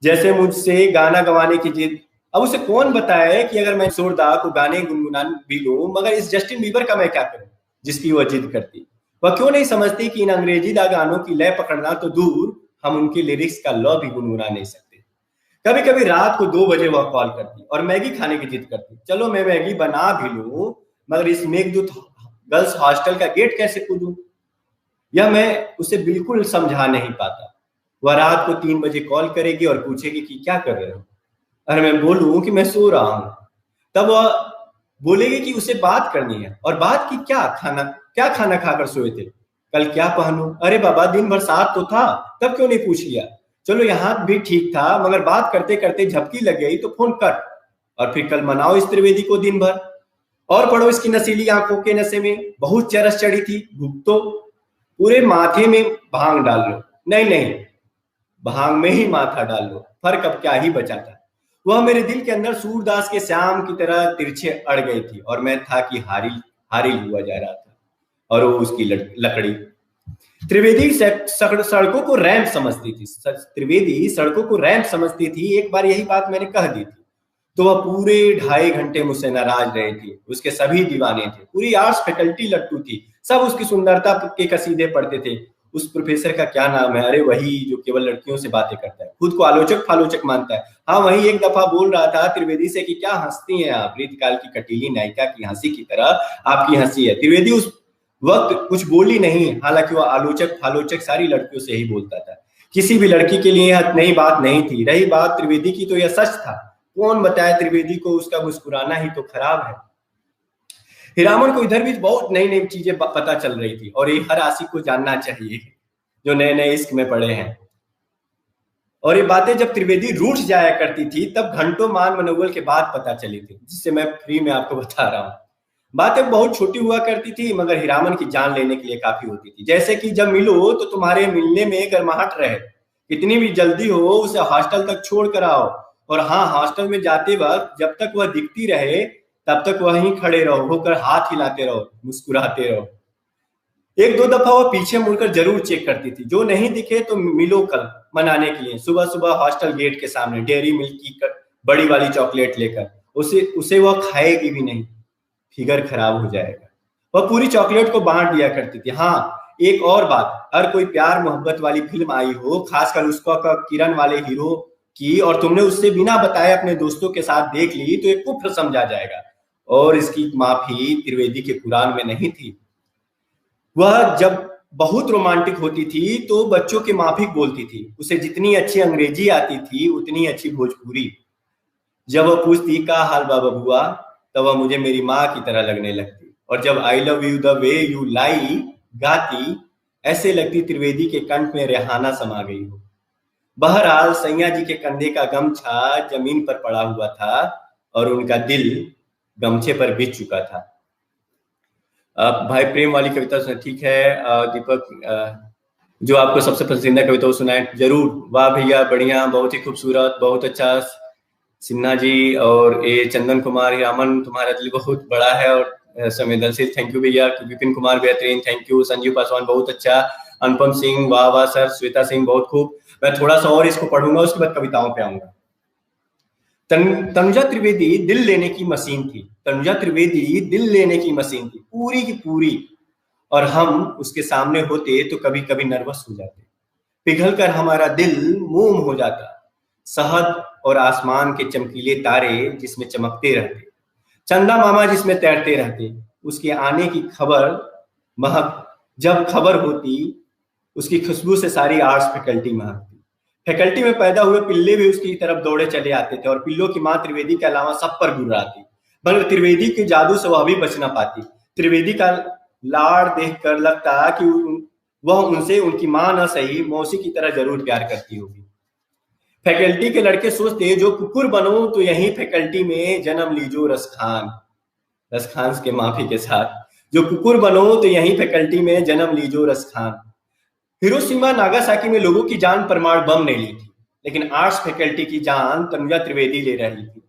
जैसे मुझसे गाना गवाने की जिद। अब उसे कौन बताए कि अगर मैं शोरदा को गाने गुनगुनाने भी लूं, मगर इस जस्टिन बीबर का मैं क्या करूं जिसकी वह जिद करती। वह क्यों नहीं समझती कि इन अंग्रेजीदा गानों की लय पकड़ना तो दूर, हम उनके लिरिक्स का लॉ भी गुनगुना नहीं सकते। कभी कभी रात को 2 बजे वह कॉल करती और मैगी खाने की जिद करती। चलो मैं मैगी बना भी लूं, मगर इस मेघदूत गर्ल्स हॉस्टल का गेट कैसे कूदूं, यह मैं उसे बिल्कुल समझा नहीं पाता। वह रात को 3 बजे कॉल करेगी और पूछेगी कि क्या कर रहे हो। अरे मैं बोलूं कि मैं सो रहा हूं, तब वह बोलेगी कि उसे बात करनी है। और बात की क्या खाना खाकर सोए थे, कल क्या पहनूं। अरे बाबा, दिन भर साथ तो था, तब क्यों नहीं पूछ लिया। चलो यहाँ भी ठीक था, मगर बात करते करते झपकी लग गई तो फोन कट। और फिर कल मनाओ इस त्रिवेदी को दिन भर, और पढ़ो इसकी नसीली आंखों के नशे में बहुत चरस चढ़ी थी। भुगतो, पूरे माथे में भांग डाल लो। नहीं, भांग में ही माथा डाल लो, फर्क अब क्या ही बचा था। वह मेरे दिल के अंदर सूरदास के श्याम की तरह तिरछे अड़ गई थी और मैं था कि हारिल हारिल हुआ जा रहा था और वो उसकी लकड़ी। त्रिवेदी सड़कों को रैंप समझती थी, त्रिवेदी सड़कों को रैंप समझती थी। एक बार यही बात मैंने कह दी थी तो वह पूरे 2.5 घंटे मुझसे नाराज रहे थे। उसके सभी दीवाने थे, पूरी आर्ट्स फैकल्टी लट्टू थी, सब उसकी सुंदरता के कसीदे पढ़ते थे। उस प्रोफेसर का क्या नाम है? अरे वही जो केवल लड़कियों से बातें करता है, खुद को आलोचक फालोचक मानता है। हाँ, वही एक दफा बोल रहा था त्रिवेदी से कि क्या हंसती हैं आप, रीतकाल की कटीली नायिका की हंसी की तरह आपकी हंसी है। त्रिवेदी उस वक्त कुछ बोली नहीं, हालांकि वह आलोचक फालोचक सारी लड़कियों से ही बोलता था। किसी भी लड़की के लिए यह नई बात नहीं थी। रही बात त्रिवेदी की तो यह सच था। कौन बताए त्रिवेदी को उसका मुस्कुराना ही तो खराब है। हीरामन को इधर भी बहुत नई नई चीजें पता चल रही थी और ये हर आशिक को जानना चाहिए जो नए नए इश्क में पड़े हैं। और ये बातें जब त्रिवेदी रूठ जाया करती थी तब घंटों मान मनोबल के बाद पता चली थी, जिससे मैं फ्री में आपको बता रहा हूँ। बातें बहुत छोटी हुआ करती थी मगर हीरामन की जान लेने के लिए काफी होती थी। जैसे कि जब मिलो तो तुम्हारे मिलने में गर्माहट रहे, कितनी भी जल्दी हो उसे हॉस्टल तक छोड़ कर आओ। और हाँ, हॉस्टल में जाते वक्त जब तक वह दिखती रहे तब तक वहीं खड़े रहो, होकर हाथ हिलाते रहो, मुस्कुराते रहो। एक दो दफा वह पीछे मुड़कर जरूर चेक करती थी, जो नहीं दिखे तो मिलो कल मनाने के लिए। सुबह सुबह हॉस्टल गेट के सामने डेयरी मिल्क की बड़ी वाली चॉकलेट लेकर उसे वह खाएगी भी नहीं, फिगर खराब हो जाएगा। वह पूरी चॉकलेट को बांट दिया करती थी। हाँ, एक और बात, हर कोई प्यार मोहब्बत वाली फिल्म आई हो, खासकर उसका किरण वाले हीरो की, और तुमने उससे बिना बताए अपने दोस्तों के साथ देख ली तो एक कुफ्र समझा जाएगा। और इसकी माफी त्रिवेदी के कुरान में नहीं थी। वह जब बहुत रोमांटिक होती थी तो बच्चों के माफिक बोलती थी। उसे जितनी अच्छी अंग्रेजी आती थी उतनी अच्छी भोजपुरी। जब वह पूछती का हाल बा बबुआ तब वह मुझे मेरी माँ की तरह लगने लगती। और जब I love you the way you lie गाती, ऐसे लगती त्रिवेदी के कंठ में रेहाना समा गई हो। बहरहाल सैया जी के कंधे का गमछा जमीन पर पड़ा हुआ था और उनका दिल गमछे पर बिछ चुका था। भाई प्रेम वाली कविता सुना, ठीक है दीपक, जो आपको सबसे पसंदीदा कविता वो सुनाए जरूर। वाह भैया, बढ़िया, बहुत ही खूबसूरत, बहुत अच्छा। सिन्हा जी और ये चंदन कुमार हीरामन, तुम्हारा दिल बहुत बड़ा है और संवेदनशील, थैंक यू भैया। विपिन कुमार बेहतरीन, थैंक यू। संजीव पासवान बहुत अच्छा। अनुपम सिंह वाह वाह सर। श्वेता सिंह बहुत खूब। मैं थोड़ा सा और इसको पढ़ूंगा, उसके बाद कविताओं पे आऊंगा। तनुजा त्रिवेदी दिल लेने की मशीन थी। तनुजा त्रिवेदी दिल लेने की मशीन थी, पूरी की पूरी। और हम उसके सामने होते तो कभी कभी नर्वस हो जाते, पिघल कर हमारा दिल मोम हो जाता। शहद और आसमान के चमकीले तारे जिसमें चमकते रहते, चंदा मामा जिसमें तैरते रहते। उसके आने की खबर महक जब खबर होती, उसकी खुशबू से सारी आर्ट्स फैकल्टी महकती। फैकल्टी में पैदा हुए पिल्ले भी उसकी तरफ दौड़े चले आते थे और पिल्लों की मां त्रिवेदी के अलावा सब पर गुर्राती। मगर त्रिवेदी के जादू से वह भी बच ना पाती। त्रिवेदी का लाड़ देखकर लगता कि वह उनसे उनकी मां न सही मौसी की तरह जरूर प्यार करती होगी। फैकल्टी के लड़के सोचते जो कुकुर बनो तो यही फैकल्टी में जन्म लीजो रसखान। रसखान के माफी के साथ, जो कुकुर बनो तो यही फैकल्टी में जन्म लीजो रसखान। हिरोशिमा नागासाकी में लोगों की जान परमाणु बम ने ली थी, लेकिन आर्ट्स फैकल्टी की जान तनुजा त्रिवेदी ले रही थी।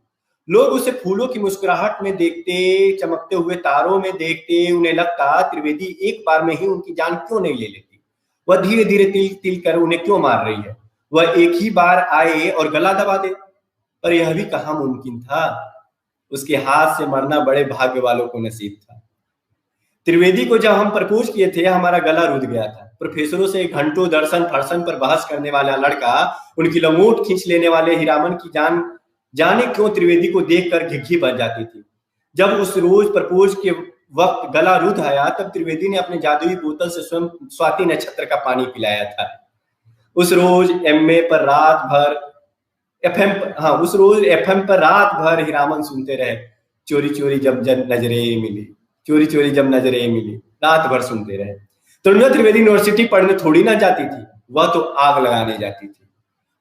लोग उसे फूलों की मुस्कुराहट में देखते, चमकते हुए तारों में देखते, उन्हें लगता त्रिवेदी एक बार में ही उनकी जान क्यों नहीं ले लेती। वह धीरे धीरे तिल तिल कर उन्हें क्यों मार रही है। वह एक ही बार आए और गला दबा दे, पर यह भी कहाँ मुमकिन था। उसके हाथ से मरना बड़े भाग्य वालों को नसीब था। त्रिवेदी को जब हम प्रपोज किए थे हमारा गला रुध गया था। प्रोफेसरों से घंटों दर्शन फर्शन पर बहस करने वाला लड़का, उनकी लंगोट खींच लेने वाले हीरामन की जान जाने क्यों त्रिवेदी को देखकर घिघी बन जाती थी। जब उस रोज प्रपोज के वक्त गला रुध आया तब त्रिवेदी ने अपने जादुई बोतल से स्वयं स्वाति नक्षत्र का पानी पिलाया था। उस रोज एमए पर रात भर एफएम पर रात भर हीरामन सुनते रहे। चोरी चोरी जब नजरें मिली, चोरी चोरी जब नजरें मिली, रात भर सुनते रहे। तनुजा त्रिवेदी यूनिवर्सिटी पढ़ने थोड़ी ना जाती थी, वह तो आग लगाने जाती थी।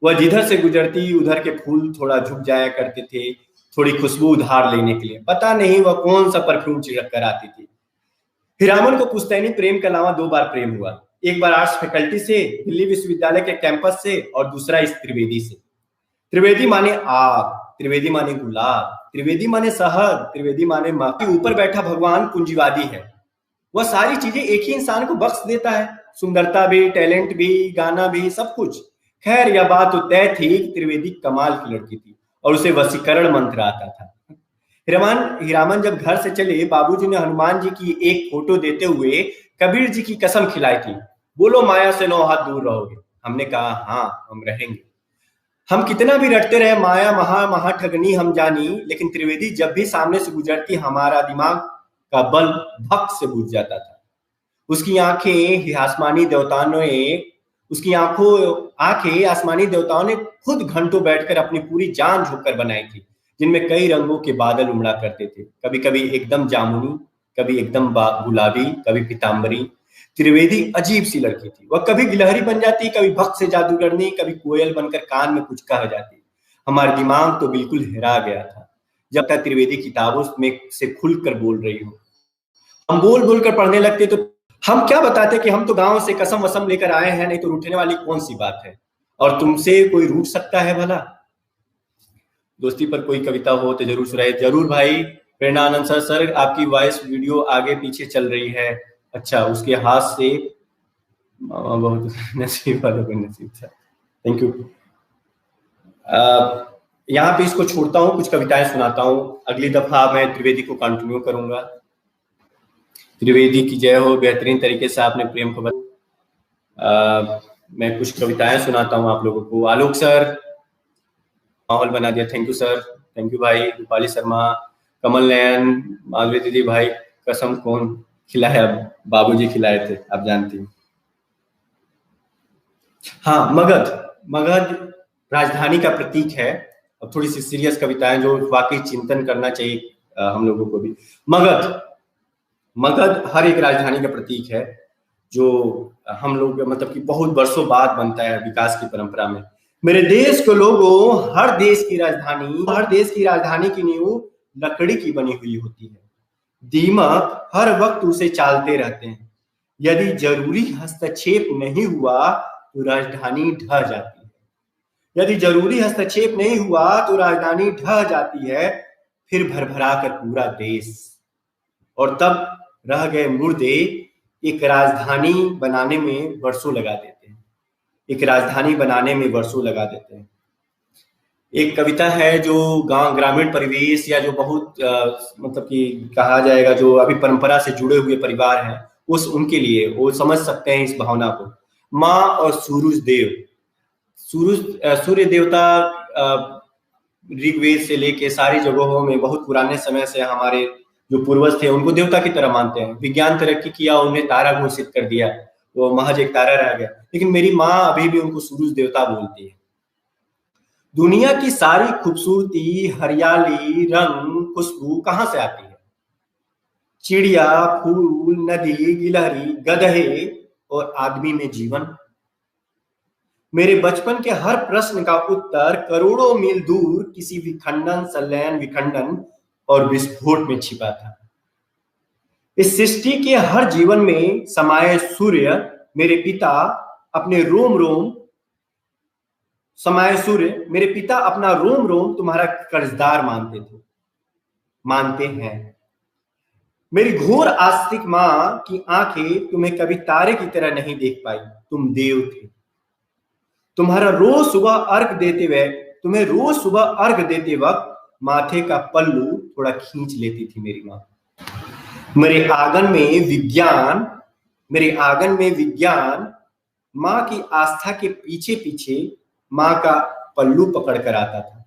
वह जिधर से गुजरती उधर के फूल थोड़ा झुक जाया करते थे, थोड़ी खुशबू उधार लेने के लिए। पता नहीं वह कौन सा परफ्यूम छिड़क कर आती थी। हीरामन को पुश्तैनी प्रेम के अलावा 2 बार प्रेम हुआ, एक बार आर्ट्स फैकल्टी से दिल्ली विश्वविद्यालय के कैंपस से और दूसरा इस त्रिवेदी से। त्रिवेदी माने आग, त्रिवेदी माने गुलाब, त्रिवेदी माने शहद, त्रिवेदी माने माँ के ऊपर बैठा भगवान पूंजीवादी है। वह सारी चीजें एक ही इंसान को बख्श देता है, सुंदरता भी, टैलेंट भी, गाना भी, सब कुछ। खैर यह बात तो तय थी कि त्रिवेदी कमाल की लड़की थी और उसे वशीकरण मंत्र आता था। हीरामन जब घर से चले, बाबूजी ने हनुमान जी की एक फोटो देते हुए कबीर जी की कसम खिलाई थी, बोलो माया से 9 हाथ दूर रहोगे। हमने कहा हाँ हम रहेंगे। हम कितना भी रटते रहे माया महा ठगनी हम जानी, लेकिन त्रिवेदी जब भी सामने से गुजरती हमारा दिमाग का बल भक्त से बुझ जाता था। उसकी आंखें आसमानी देवताओं ने खुद घंटों बैठकर अपनी पूरी जान झोंककर बनाई थी, जिनमें कई रंगों के बादल उमड़ा करते थे, कभी कभी एकदम जामुनी, कभी एकदम गुलाबी, कभी पीताम्बरी। त्रिवेदी अजीब सी लड़की थी। वह कभी गिलहरी बन जाती, कभी भक्त से जादूगरनी, कभी कोयल बनकर कान में कुछ कह जाती। हमारा दिमाग तो बिल्कुल हिला गया था जब तक त्रिवेदी किताबों में से खुलकर बोल रही हो। हम बोल बोल कर पढ़ने लगते तो हम क्या बताते कि हम तो गांव से कसम वसम लेकर आए हैं, नहीं तो रूठने वाली कौन सी बात है, और तुमसे कोई रूठ सकता है भला। दोस्ती पर कोई कविता हो तो जरूर सुनाइए। जरूर भाई। प्रेरणानंद सर आपकी वॉइस वीडियो आगे पीछे चल रही है। अच्छा, उसके हाथ से बहुत नसीब वालों को नसीब था। Thank you. यहाँ पे इसको छोड़ता हूँ, कुछ कविताएं सुनाता हूँ। अगली दफा मैं त्रिवेदी को कंटिन्यू करूंगा। त्रिवेदी की जय हो। बेहतरीन तरीके से आपने प्रेम को मैं कुछ कविताएं सुनाता हूँ आप लोगों को। आलोक सर माहौल बना दिया, thank you sir, thank you भाई। रूपाली शर्मा, कमल नयन, माधुरी दीदी, भाई कसम कौन खिलाया? बाबूजी खिलाए थे, आप जानती हैं। हाँ, मगध राजधानी का प्रतीक है। अब थोड़ी सी सीरियस कविताएं जो वाकई चिंतन करना चाहिए हम लोगों को भी। मगध हर एक राजधानी का प्रतीक है, जो हम लोग मतलब कि बहुत वर्षों बाद बनता है विकास की परंपरा में। मेरे देश के लोगों, हर देश की राजधानी की नींव लकड़ी की बनी हुई होती है। दीमक हर वक्त उसे चालते रहते हैं। यदि जरूरी हस्तक्षेप नहीं हुआ तो राजधानी ढह जाती है। यदि जरूरी हस्तक्षेप नहीं हुआ तो राजधानी ढह जाती है, फिर भरभरा कर पूरा देश, और तब रह गए मुर्दे एक राजधानी बनाने में वर्षों लगा देते हैं। एक राजधानी बनाने में वर्षों लगा देते हैं। एक कविता है जो ग्रामीण परिवेश या जो बहुत मतलब कि कहा जाएगा जो अभी परंपरा से जुड़े हुए परिवार हैं, उनके लिए वो समझ सकते हैं इस भावना को। माँ और सूर्य देवता ऋग्वेद से लेके सारी जगहों में बहुत पुराने समय से हमारे जो पूर्वज थे उनको देवता की तरह मानते हैं। विज्ञान तरक्की किया, उन्हें तारा घोषित कर दिया, वो महज एक तारा रह गया, लेकिन मेरी माँ अभी भी उनको सूरज देवता बोलती है। दुनिया की सारी खूबसूरती, हरियाली, रंग, खुशबू कहाँ से आती है? चिड़िया, फूल, नदी, गिलहरी, गधे और आदमी में जीवन। मेरे बचपन के हर प्रश्न का उत्तर करोड़ों मील दूर किसी विखंडन, संलयन, विखंडन और विस्फोट में छिपा था। इस सृष्टि के हर जीवन में समाये सूर्य मेरे पिता अपने रोम रोम अपना रोम रोम तुम्हारा कर्जदार मानते हैं। मेरी घोर आस्तिक मां की आंखें तुम्हें कभी तारे की तरह नहीं देख पाई, तुम देव थे। तुम्हें रोज सुबह अर्घ देते वक्त माथे का पल्लू थोड़ा खींच लेती थी मेरी माँ। मेरे आंगन में विज्ञान माँ की आस्था के पीछे पीछे माँ का पल्लू पकड़ कर आता था।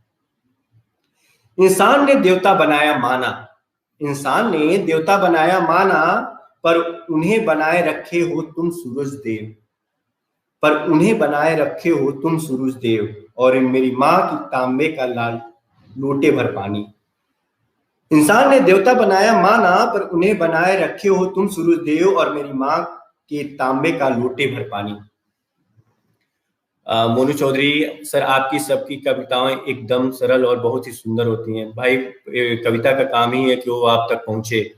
इंसान ने देवता बनाया माना, पर उन्हें बनाए रखे हो तुम सूरज देव, और मेरी माँ की तांबे का लाल लोटे भर पानी। इंसान ने देवता बनाया माना, पर उन्हें बनाए रखे हो तुम सूरज देव, और मेरी माँ के तांबे का लोटे भर पानी। मोनू चौधरी सर, आपकी सबकी कविताएं एकदम सरल और बहुत ही सुंदर होती हैं। भाई कविता का काम ही है कि वो आप तक पहुंचे।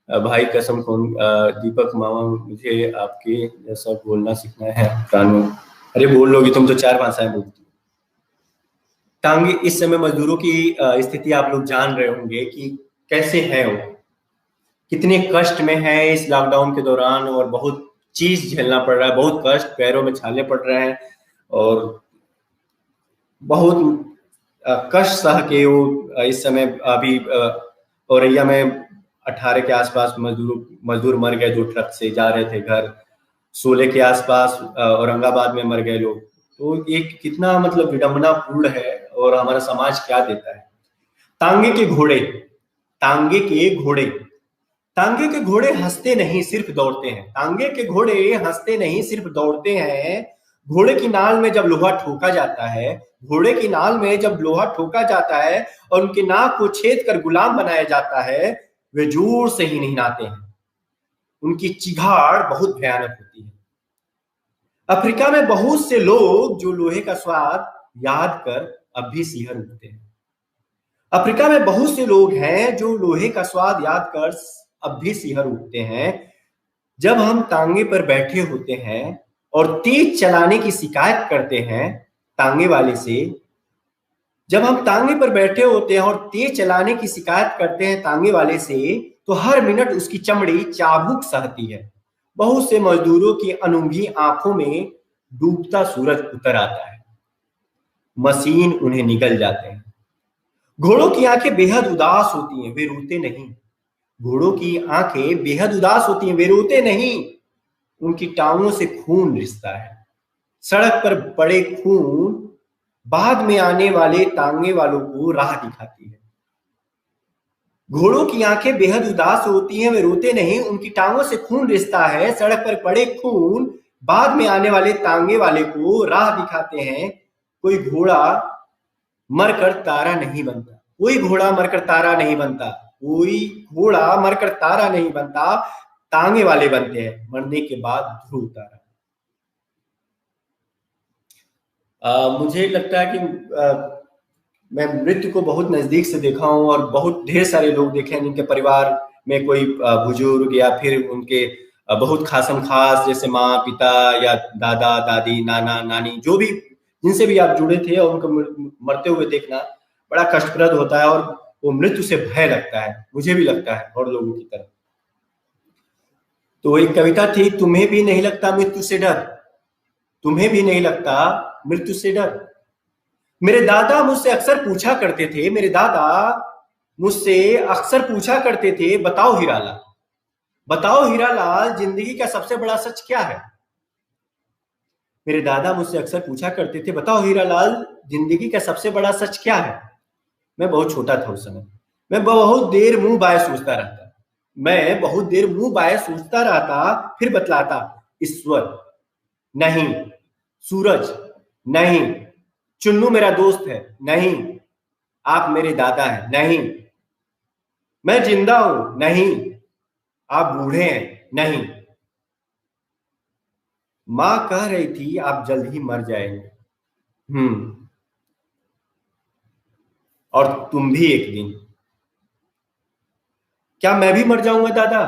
भाई कसम कौन, दीपक मामा, मुझे आपके जैसा बोलना सीखना है। अरे बोल लोगी तुम तो 4 भाषाएं बोलती हो। टांगे इस समय मजदूरों की स्थिति आप लोग जान रहे होंगे कि कैसे है वो, कितने कष्ट में है इस लॉकडाउन के दौरान, और बहुत चीज झेलना पड़ रहा है, बहुत कष्ट, पैरों में छाले पड़ रहे हैं और बहुत कष्ट सह के वो इस समय अभी औरैया में 18 के आसपास मजदूर मर गए, 2 ट्रक से जा रहे थे घर। 16 के आसपास औरंगाबाद में मर गए लोग। तो एक कितना मतलब विडंबनापूर्ण है, और हमारा समाज क्या देता है। तांगे के घोड़े, तांगे के घोड़े, तांगे के घोड़े हंसते नहीं सिर्फ दौड़ते हैं। तांगे के घोड़े हंसते नहीं सिर्फ दौड़ते हैं। घोड़े की नाल में जब लोहा ठोका जाता है, घोड़े की नाल में जब लोहा ठोका जाता है और उनके नाक को छेद कर गुलाम बनाया जाता है, वे जोर से ही नहीं नाते हैं। उनकी चिघाड़ बहुत भयानक होती है। अफ्रीका में बहुत से लोग जो लोहे का स्वाद याद कर अब भी सिहर उठते हैं। अफ्रीका में बहुत से लोग हैं जो लोहे का स्वाद याद कर अब भी सिहर उठते हैं। जब हम तांगे पर बैठे होते हैं और तेज चलाने की शिकायत करते हैं तांगे वाले से, जब हम तांगे पर बैठे होते हैं और तेज चलाने की शिकायत करते हैं तांगे वाले से, तो हर मिनट उसकी चमड़ी चाबुक सहती है। बहुत से मजदूरों की अनूठी आंखों में डूबता सूरज उतर आता है, मशीन उन्हें निगल जाते हैं। घोड़ों की आंखें बेहद उदास होती हैं, वे रोते नहीं। घोड़ों की आंखें बेहद उदास होती हैं, वे रोते नहीं। उनकी टांगों से खून रिसता है। सड़क पर पड़े खून बाद में आने वाले तांगे वालों को राह दिखाती है। घोड़ों की आंखें बेहद उदास होती हैं, वे रोते नहीं। उनकी टांगों से खून रिसता है। सड़क पर पड़े खून बाद में आने वाले तांगे वाले को राह दिखाते हैं। कोई घोड़ा मरकर तारा नहीं बनता, कोई घोड़ा मरकर तारा नहीं बनता, कोई घोड़ा मरकर तारा नहीं बनता। तांगे वाले बनते हैं मरने के बाद ध्रुव तारा। मुझे लगता है कि मैं मृत्यु को बहुत नजदीक से देखा हूं, और बहुत ढेर सारे लोग देखे हैं जिनके परिवार में कोई बुजुर्ग या फिर उनके बहुत खासम खास, जैसे माँ पिता या दादा दादी नाना नानी, जो भी जिनसे भी आप जुड़े थे, और उनको मरते हुए देखना बड़ा कष्टप्रद होता है, और वो मृत्यु से भय लगता है। मुझे भी लगता है और लोगों की तरह। तो एक कविता थी, तुम्हें भी नहीं लगता मृत्यु से डर, तुम्हें भी नहीं लगता मृत्यु से डर। मेरे दादा मुझसे अक्सर पूछा करते थे, मेरे दादा मुझसे अक्सर पूछा करते थे, बताओ हीरालाल, बताओ हीरालाल, जिंदगी का सबसे बड़ा सच क्या है। मेरे दादा मुझसे अक्सर पूछा करते थे, बताओ हीरालाल, जिंदगी का सबसे बड़ा सच क्या है। मैं बहुत छोटा था उस समय। मैं बहुत देर मुंह बाय सोचता रहता, मैं बहुत देर मुंह बाय सोचता रहता, फिर बतलाता, ईश्वर नहीं, सूरज नहीं, चुन्नू मेरा दोस्त है नहीं, आप मेरे दादा हैं नहीं, मैं जिंदा हूं नहीं, आप बूढ़े हैं नहीं। मां कह रही थी आप जल्द ही मर जाएंगे, और तुम भी एक दिन। क्या मैं भी मर जाऊंगा दादा।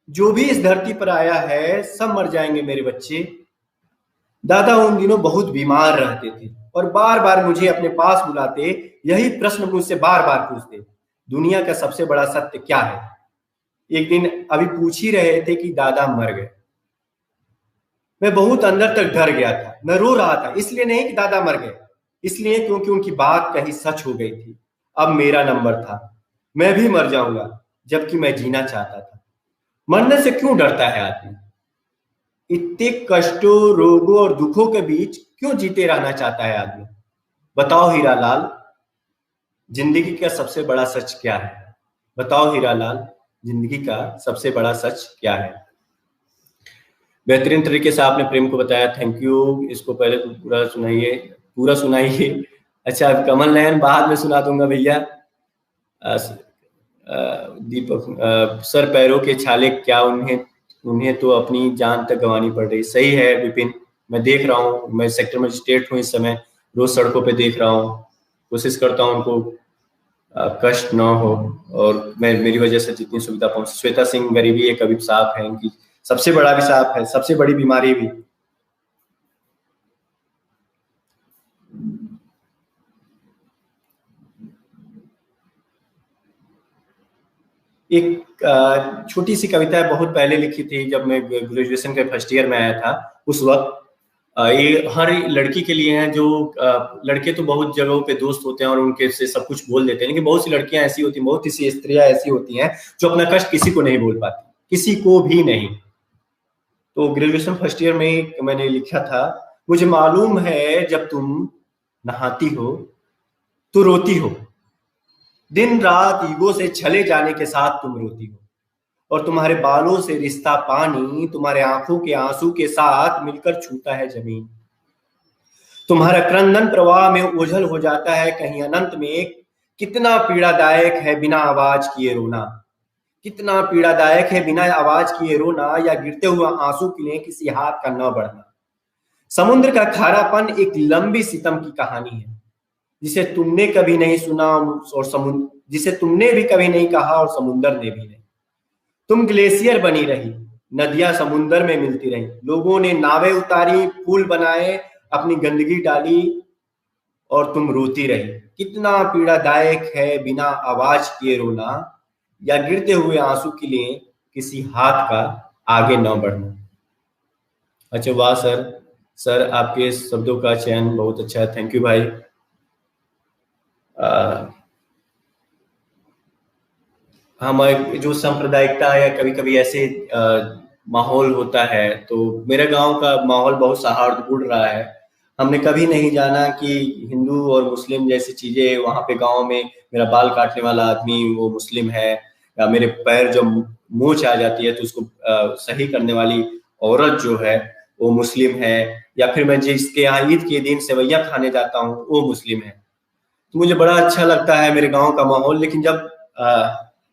जो भी इस धरती पर आया है सब मर जाएंगे मेरे बच्चे। दादा उन दिनों बहुत बीमार रहते थे और बार बार मुझे अपने पास बुलाते, यही प्रश्न मुझसे बार बार पूछते, दुनिया का सबसे बड़ा सत्य क्या है। एक दिन अभी पूछ ही रहे थे कि दादा मर गए। मैं बहुत अंदर तक डर गया था। मैं रो रहा था, इसलिए नहीं कि दादा मर गए, इसलिए क्योंकि उनकी बात कहीं सच हो गई थी। अब मेरा नंबर था, मैं भी मर जाऊंगा, जबकि मैं जीना चाहता था। मरने से क्यों डरता है आदमी। इतने कष्टों, रोगों और दुखों के बीच क्यों जीते रहना चाहता है आदमी। बताओ हीरालाल, जिंदगी का सबसे बड़ा सच क्या है। बताओ हीरालाल, जिंदगी का सबसे बड़ा सच क्या है। बेहतरीन तरीके से आपने प्रेम को बताया, थैंक यू। इसको पहले तो पूरा सुनाइए, पूरा सुनाइए। अच्छा, कमल नयन बाद में सुना दूंगा भैया। दीपक, सर पैरों के छाले क्या, उन्हें उन्हें तो अपनी जान तक गंवानी पड़ रही। सही है विपिन, मैं देख रहा हूँ, मैं सेक्टर मजिस्ट्रेट हूँ इस समय, रोज सड़कों पे देख रहा हूँ, कोशिश करता हूँ उनको कष्ट ना हो, और मैं मेरी वजह से जितनी सुविधा पहुंच। श्वेता सिंह गरीबी एक अभिशाप है इनकी, सबसे बड़ा अभिशाप है, सबसे बड़ी बीमारी भी। एक छोटी सी कविता है, बहुत पहले लिखी थी जब मैं ग्रेजुएशन के फर्स्ट ईयर में आया था। उस वक्त ये हर लड़की के लिए है जो लड़के तो बहुत जगहों पे दोस्त होते हैं और उनके से सब कुछ बोल देते हैं, लेकिन बहुत सी लड़कियां ऐसी होती हैं, बहुत सी स्त्रियां ऐसी होती हैं जो अपना कष्ट किसी को नहीं बोल पाती, किसी को भी नहीं। तो ग्रेजुएशन फर्स्ट ईयर में मैंने लिखा था, मुझे मालूम है जब तुम नहाती हो तो रोती हो, दिन रात ईगो से छले जाने के साथ तुम रोती हो, और तुम्हारे बालों से रिश्ता पानी तुम्हारे आंखों के आंसू के साथ मिलकर छूता है जमीन। तुम्हारा क्रंदन प्रवाह में ओझल हो जाता है कहीं अनंत में। कितना पीड़ादायक है बिना आवाज किए रोना, कितना पीड़ादायक है बिना आवाज किए रोना, या गिरते हुए आंसू के लिए किसी हाथ का न बढ़ना। समुद्र का खारापन एक लंबी सितम की कहानी है जिसे तुमने कभी नहीं सुना, और जिसे तुमने भी कभी नहीं कहा और समुद्र ने भी नहीं। तुम ग्लेशियर बनी रही, नदियां समुद्र में मिलती रही, लोगों ने नावें उतारी, फूल बनाए, अपनी गंदगी डाली, और तुम रोती रही। कितना पीड़ादायक है बिना आवाज किए रोना, या गिरते हुए आंसू के लिए किसी हाथ का आगे न बढ़ना। अच्छा, वाह सर, सर आपके शब्दों का चयन बहुत अच्छा है, थैंक यू भाई। हमारे जो सांप्रदायिकता है, कभी कभी ऐसे माहौल होता है, तो मेरे गांव का माहौल बहुत सौहार्दपूर्ण रहा है। हमने कभी नहीं जाना कि हिंदू और मुस्लिम जैसी चीजें वहां पे गांव में, मेरा बाल काटने वाला आदमी वो मुस्लिम है, या मेरे पैर जो मोच आ जाती है तो उसको सही करने वाली औरत जो है वो मुस्लिम है, या फिर मैं जिसके यहाँ ईद के दिन सेवैया खाने जाता हूँ वो मुस्लिम है। तो मुझे बड़ा अच्छा लगता है मेरे गांव का माहौल। लेकिन जब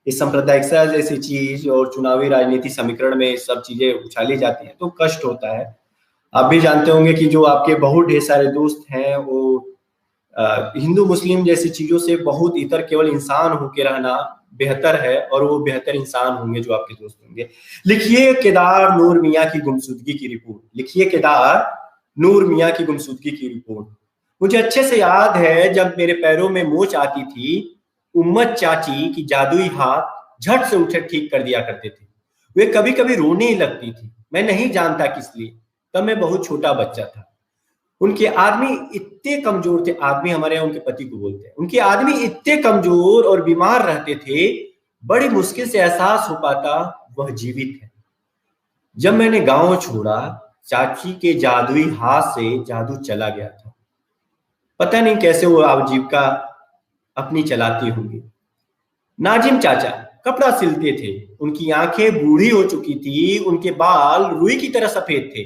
इस सांप्रदायिकता जैसी चीज और चुनावी राजनीति समीकरण में सब चीजें उछाली जाती हैं तो कष्ट होता है। आप भी जानते होंगे कि जो आपके बहुत ढेर सारे दोस्त हैं वो हिंदू मुस्लिम जैसी चीजों से बहुत इतर, केवल इंसान होके रहना बेहतर है, और वो बेहतर इंसान होंगे जो आपके दोस्त होंगे। लिखिए केदार नूर मियाँ की गुमशुदगी की रिपोर्ट, लिखिए केदार नूर मियाँ की गुमशुदगी की रिपोर्ट। मुझे अच्छे से याद है जब मेरे पैरों में मोच आती थी, उम्मत चाची की जादुई हाथ झट से उठे ठीक कर दिया करते थे। वे कभी कभी रोने ही लगती थी, मैं नहीं जानता किस लिए, तब मैं बहुत छोटा बच्चा था। उनके आदमी इतने कमजोर थे, आदमी हमारे यहाँ उनके पति को बोलते हैं, उनके आदमी इतने कमजोर और बीमार रहते थे, बड़ी मुश्किल से एहसास हो पाता वह जीवित है। जब मैंने गांव छोड़ा, चाची के जादुई हाथ से जादू चला गया था। पता नहीं कैसे वो आजीविका अपनी चलाती होंगी। नाजिम चाचा कपड़ा सिलते थे, उनकी आंखें बूढ़ी हो चुकी थी, उनके बाल रुई की तरह सफेद थे।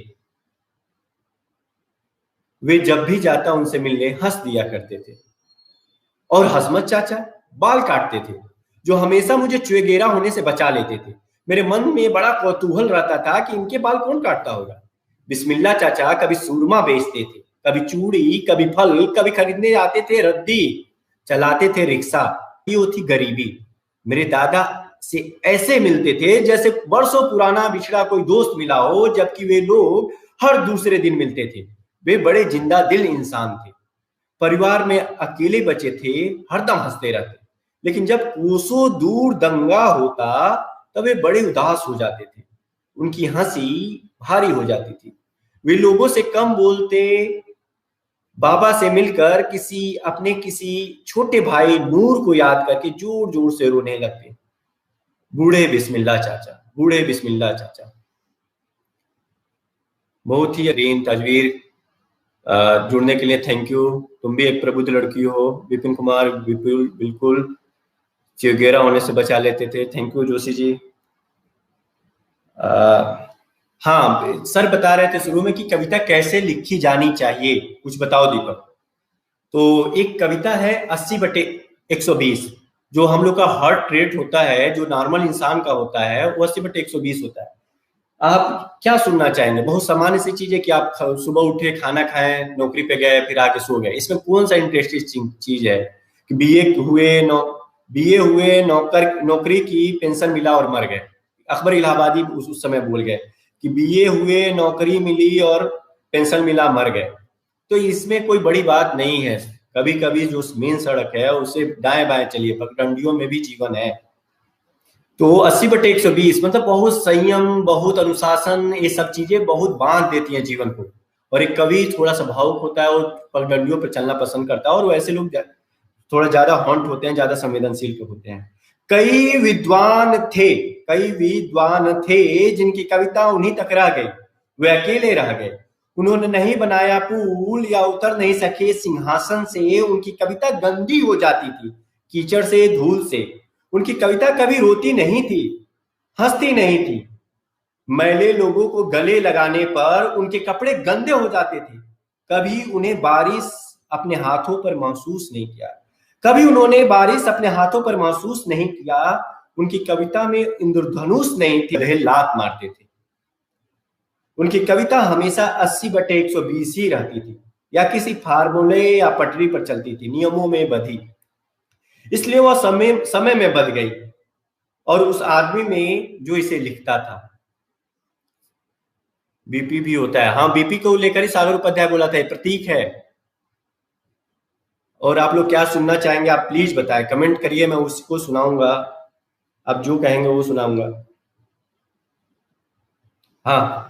वे जब भी जाता उनसे मिलने हंस दिया करते थे। और हसमत चाचा बाल काटते थे, जो हमेशा मुझे चुएगेरा होने से बचा लेते थे। मेरे मन में बड़ा कौतूहल रहता था कि इनके बाल कौन काटता होगा। बिस्मिल्लाह चाचा कभी सूरमा बेचते थे, कभी चूड़ी, कभी फल, कभी खरीदने आते थे रद्दी, चलाते थे रिक्शा। ये थी गरीबी। मेरे दादा से ऐसे मिलते थे जैसे वर्षों पुराना बिछड़ा कोई दोस्त मिला हो, जबकि वे लोग हर दूसरे दिन मिलते थे। वे बड़े जिंदा दिल इंसान थे। परिवार में अकेले बचे थे, हरदम हंसते रहते, लेकिन जब कोसों दूर दंगा होता तब वे बड़े उदास हो जाते थे। उनकी हंसी भारी हो जाती थी। वे लोगों से कम बोलते। बाबा से मिलकर किसी छोटे भाई नूर को याद करके जोर जोर से रोने लगते। बूढ़े बिस्मिल्लाह चाचा, बूढ़े बिस्मिल्लाह चाचा। बहुत ही रीन तजवीर जुड़ने के लिए थैंक यू। तुम भी एक प्रबुद्ध लड़की हो। विपिन कुमार विपुल बिल्कुल चिड़गेरा होने से बचा लेते थे, थैंक यू जोशी जी। हाँ, सर बता रहे थे शुरू में कि कविता कैसे लिखी जानी चाहिए, कुछ बताओ दीपक। तो एक कविता है 80/120, जो हम लोग का हार्ट रेट होता है, जो नॉर्मल इंसान का होता है वो 80/120 होता है। आप क्या सुनना चाहेंगे? बहुत सामान्य सी चीज है कि आप सुबह उठे, खाना खाएं, नौकरी पे गए, फिर आके सो गए। इसमें कौन सा इंटरेस्टिंग चीज है कि बीए हुए नौकरी की पेंशन मिला और मर गए। अकबर इलाहाबादी उस समय बोल गए कि बीए हुए, नौकरी मिली और पेंशन मिला, मर गए। तो इसमें कोई बड़ी बात नहीं है। कभी कभी जो मेन सड़क है उसे दाएं बाएं चलिए, पगडंडियों में भी जीवन है। तो 80/120 मतलब बहुत संयम, बहुत अनुशासन, ये सब चीजें बहुत बांध देती हैं जीवन को। और एक कवि थोड़ा सा भावुक होता है और पगडंडियों पर चलना पसंद करता है, और वैसे लोग थोड़ा ज्यादा हॉन्ट होते हैं, ज्यादा संवेदनशील होते हैं। कई विद्वान थे जिनकी कविता उन्हीं तक रह गई, वे अकेले रह गए। उन्होंने नहीं बनाया पुल या उतर नहीं सके सिंहासन से, उनकी कविता गंदी हो जाती थी कीचड़ से, धूल से। उनकी कविता कभी रोती नहीं थी, हंसती नहीं थी। मैले लोगों को गले लगाने पर उनके कपड़े गंदे हो जाते थे। कभी उन्हें बारिश अपने हाथों पर महसूस नहीं किया, कभी उन्होंने बारिश अपने हाथों पर महसूस नहीं किया। उनकी कविता में इंद्रधनुष नहीं थी, लात मारते थे। उनकी कविता हमेशा 80/120 ही रहती थी, या किसी फार्मूले या पटरी पर चलती थी, नियमों में बधी। इसलिए वह समय में बदल गई, और उस आदमी में जो इसे लिखता था। बीपी भी होता है, हाँ, बीपी को लेकर ही सागर उपाध्याय बोला था, प्रतीक है। और आप लोग क्या सुनना चाहेंगे, आप प्लीज बताएं, कमेंट करिए, मैं उसको सुनाऊंगा। आप जो कहेंगे वो सुनाऊंगा। हाँ,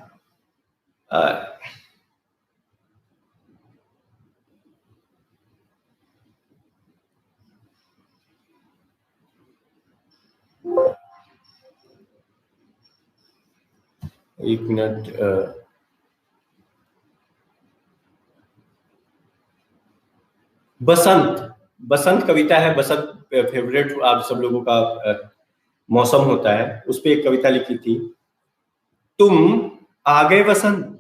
एक मिनट। बसंत कविता है, बसंत फेवरेट आप सब लोगों का मौसम होता है, उस पर एक कविता लिखी थी। तुम आ गए वसंत,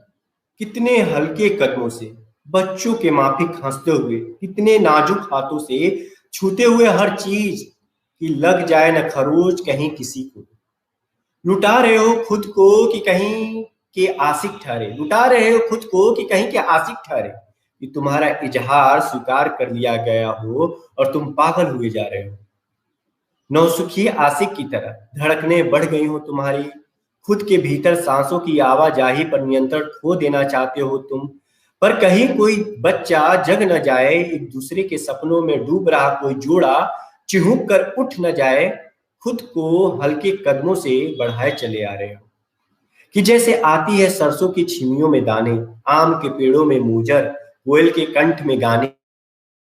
कितने हल्के कदमों से, बच्चों के माफिक हंसते हुए, कितने नाजुक हाथों से, छूते हुए हर चीज कि लग जाए न खरोच कहीं किसी को। लुटा रहे हो खुद को कि कहीं के आशिक ठहरे, लुटा रहे हो खुद को कि कहीं के आशिक ठहरे, कि तुम्हारा इजहार स्वीकार कर लिया गया हो और तुम पागल हुए जा रहे हो। नौसुखी आशिक की तरह धड़कने बढ़ गई हो तुम्हारी, खुद के भीतर सांसों की आवाजाही पर नियंत्रण खो देना चाहते हो तुम। पर कहीं कोई बच्चा जग न जाए, एक दूसरे के सपनों में डूब रहा कोई जोड़ा चिहुक कर उठ न जाए, खुद को हल्के कदमों से बढ़ाए चले आ रहे हो। कि जैसे आती है सरसों की छिमियों में दाने, आम के पेड़ों में मूजर, कोयल के कंठ में गाने,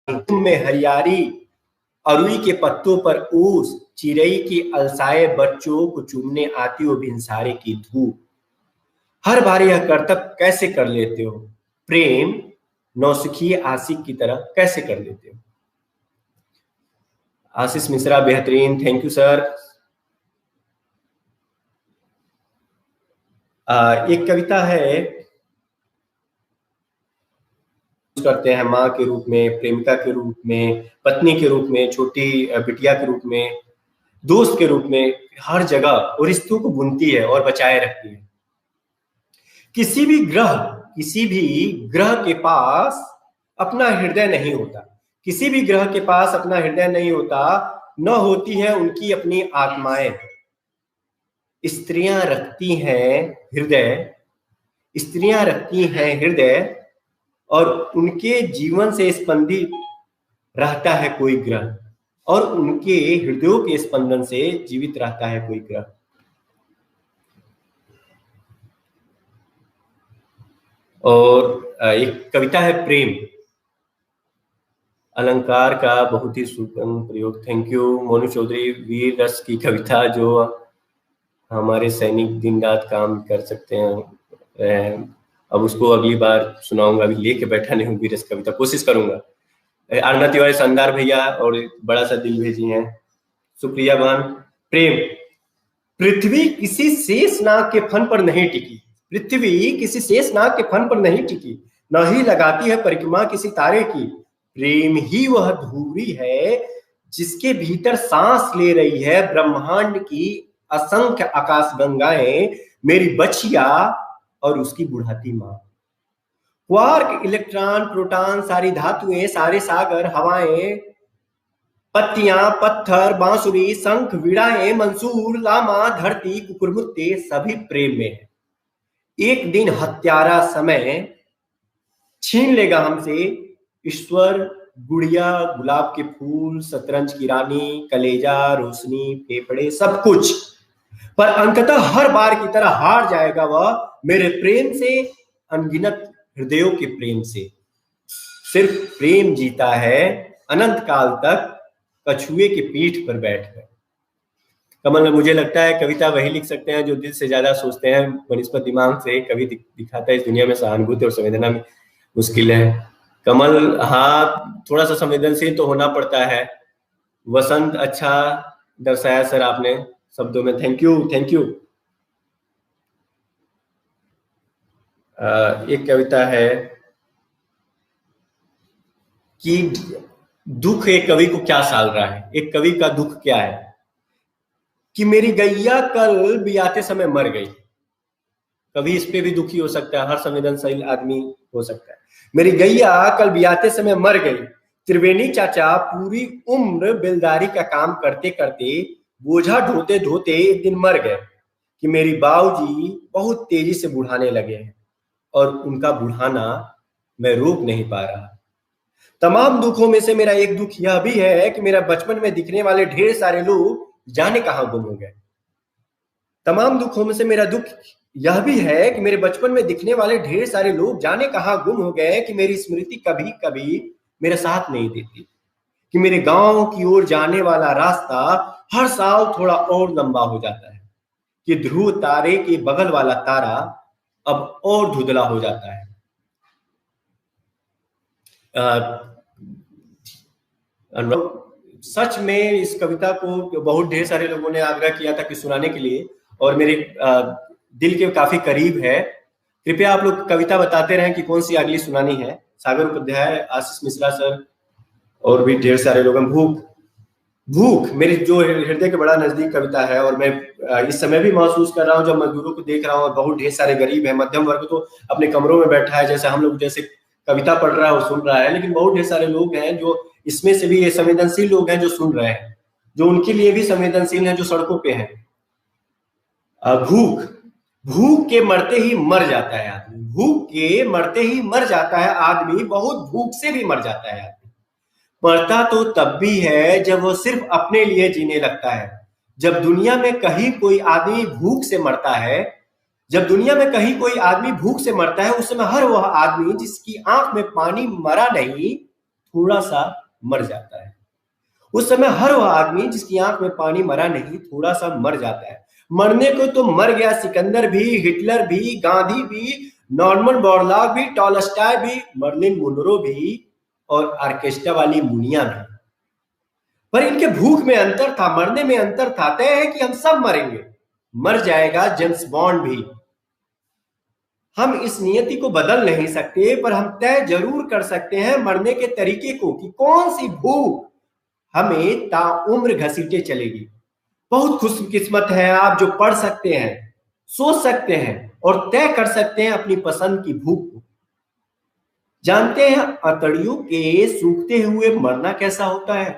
तुम में हरियारी, अरुई के पत्तों पर ओस, चिरई की अलसाए बच्चों को चूमने आती हो भिनसारे की धूप। हर बार यह कर्तव्य कैसे कर लेते हो, प्रेम नौसिखी आशिक की तरह कैसे कर लेते हो। आशीष मिश्रा, बेहतरीन, थैंक यू सर। एक कविता है, करते हैं माँ के रूप में, प्रेमिका के रूप में, पत्नी के रूप में, छोटी बिटिया के रूप में, दोस्त के रूप में, हर जगह और रिश्तों को बुनती है और बचाए रखती है। किसी भी ग्रह के पास अपना हृदय नहीं होता, किसी भी ग्रह के पास अपना हृदय नहीं होता, न होती है उनकी अपनी आत्माएं। स्त्रियां रखती हैं हृदय, और उनके जीवन से स्पंदित रहता है कोई ग्रह, और उनके हृदयों के स्पंदन से जीवित रहता है कोई ग्रह। और एक कविता है प्रेम, अलंकार का बहुत ही सुगम प्रयोग। Thank you Monu Chaudhary. वीर रस की कविता, जो हमारे सैनिक दिन रात काम कर सकते हैं। अब उसको अगली बार सुनाऊंगा, अभी लेके बैठा नहीं हूँ वीर रस कविता, कोशिश करूंगा। आरना तिवारी, शानदार भैया, और बड़ा सा दिल भेजी हैं, सुप्रिया बहन। प्रेम, पृथ्वी किसी शेषनाग के फन पर नहीं टिकी, पृथ्वी किसी शेषनाग के फन पर नहीं टिकी, न ही लगाती है परिक्रमा किसी तारे की। प्रेम ही वह धूरी है जिसके भीतर सांस ले रही है ब्रह्मांड की असंख्य आकाश गंगाएं, मेरी बछिया और उसकी बुढ़ाती माँ। क्वार्क, इलेक्ट्रॉन, प्रोटॉन, सारी धातुएं, सारे सागर, हवाएं, पत्तियां, पत्थर, बांसुरी, शंख, वीणाएं, मंसूर, लामा, धरती, कुकुरमुत्ते सभी प्रेम में है। एक दिन हत्यारा समय छीन लेगा हमसे ईश्वर, गुड़िया, गुलाब के फूल, शतरंज की रानी, कलेजा, रोशनी, फेफड़े, सब कुछ। पर अंततः हर बार की तरह हार जाएगा वह मेरे प्रेम से, अनगिनत हृदयों के प्रेम से। सिर्फ प्रेम जीता है अनंत काल तक, कछुए की पीठ पर बैठकर। कमल, मुझे लगता है कविता वही लिख सकते हैं जो दिल से ज्यादा सोचते हैं बनिस्पत दिमाग से। कवि दिखाता है इस दुनिया में सहानुभूति और संवेदना में मुश्किल है। कमल, हाँ, थोड़ा सा संवेदनशील तो होना पड़ता है। वसंत, अच्छा दर्शाया सर आपने शब्दों में, थैंक यू थैंक यू। एक कविता है कि दुख एक कवि को क्या साल रहा है। एक कवि का दुख क्या है कि मेरी गैया कल बियाते समय मर गई। कभी इस पे भी दुखी हो सकता है, हर संवेदनशील आदमी हो सकता है। मेरी गैया कल बियाते समय मर गई, त्रिवेणी चाचा पूरी उम्र बेलदारी का काम करते करते, बोझा ढोते ढोते एक दिन मर गए। कि मेरी बाऊजी बहुत तेजी से बुढ़ाने लगे हैं और उनका बुढ़ाना मैं रोक नहीं पा रहा। तमाम दुखों में से मेरा एक दुख यह भी है कि मेरा बचपन में दिखने वाले ढेर सारे लोग जाने कहां गुम हो गए। तमाम दुखों में से मेरा दुख यह भी है कि मेरे बचपन में दिखने वाले ढेर सारे लोग जाने कहां गुम हो गए, कि मेरी स्मृति कभी कभी मेरा साथ नहीं देती, कि मेरे गांव की ओर जाने वाला रास्ता हर साल थोड़ा और लंबा हो जाता है, कि ध्रुव तारे के बगल वाला तारा अब और धुंधला हो जाता है। सच में इस कविता को बहुत ढेर सारे लोगों ने आग्रह किया था कि सुनाने के लिए, और मेरे दिल के काफी करीब है। कृपया आप लोग कविता बताते रहें कि कौन सी अगली सुनानी है। सागर उपाध्याय, आशीष मिश्रा सर और भी ढेर सारे लोग। भूख, भूख मेरी जो हृदय के बड़ा नजदीक कविता है, और मैं इस समय भी महसूस कर रहा हूँ जब मजदूरों को देख रहा हूँ। बहुत ढेर सारे गरीब है, मध्यम वर्ग तो अपने कमरों में बैठा है, जैसे हम लोग जैसे कविता पढ़ रहा है और सुन रहा है, लेकिन बहुत ढेर सारे लोग हैं जो इसमें से भी ये संवेदनशील लोग हैं जो सुन रहे हैं, जो उनके लिए भी संवेदनशील हैं, जो सड़कों पे हैं। भूख, भूख के मरते ही मर जाता है आदमी, भूख के मरते ही मर जाता है आदमी, बहुत भूख से भी मर जाता है आदमी। मरता तो तब भी है जब वो सिर्फ अपने लिए जीने लगता है। जब दुनिया में कहीं कोई आदमी भूख से मरता है, जब दुनिया में कहीं कोई आदमी भूख से मरता है, उस समय हर वह आदमी जिसकी आंख में पानी मरा नहीं, थोड़ा सा मर जाता है। उस समय हर वह आदमी जिसकी आंख में पानी मरा नहीं, थोड़ा सा मर जाता है। मरने को तो मर गया सिकंदर भी, हिटलर भी, गांधी भी, नॉर्मन बोरलॉग भी, टॉलस्टॉय भी, मर्लिन मुनरो भी, और ऑर्केस्ट्रा वाली मुनिया भी। पर इनके भूख में अंतर था, मरने में अंतर था। तय है कि हम सब मरेंगे, मर जाएगा जेम्स बॉन्ड भी। हम इस नियति को बदल नहीं सकते, पर हम तय जरूर कर सकते हैं मरने के तरीके को, कि कौन सी भूख हमें ताउम्र घसीटे चलेगी। बहुत खुशकिस्मत है आप जो पढ़ सकते हैं, सोच सकते हैं और तय कर सकते हैं अपनी पसंद की भूख को। जानते हैं अतड़ियों के सूखते हुए मरना कैसा होता है?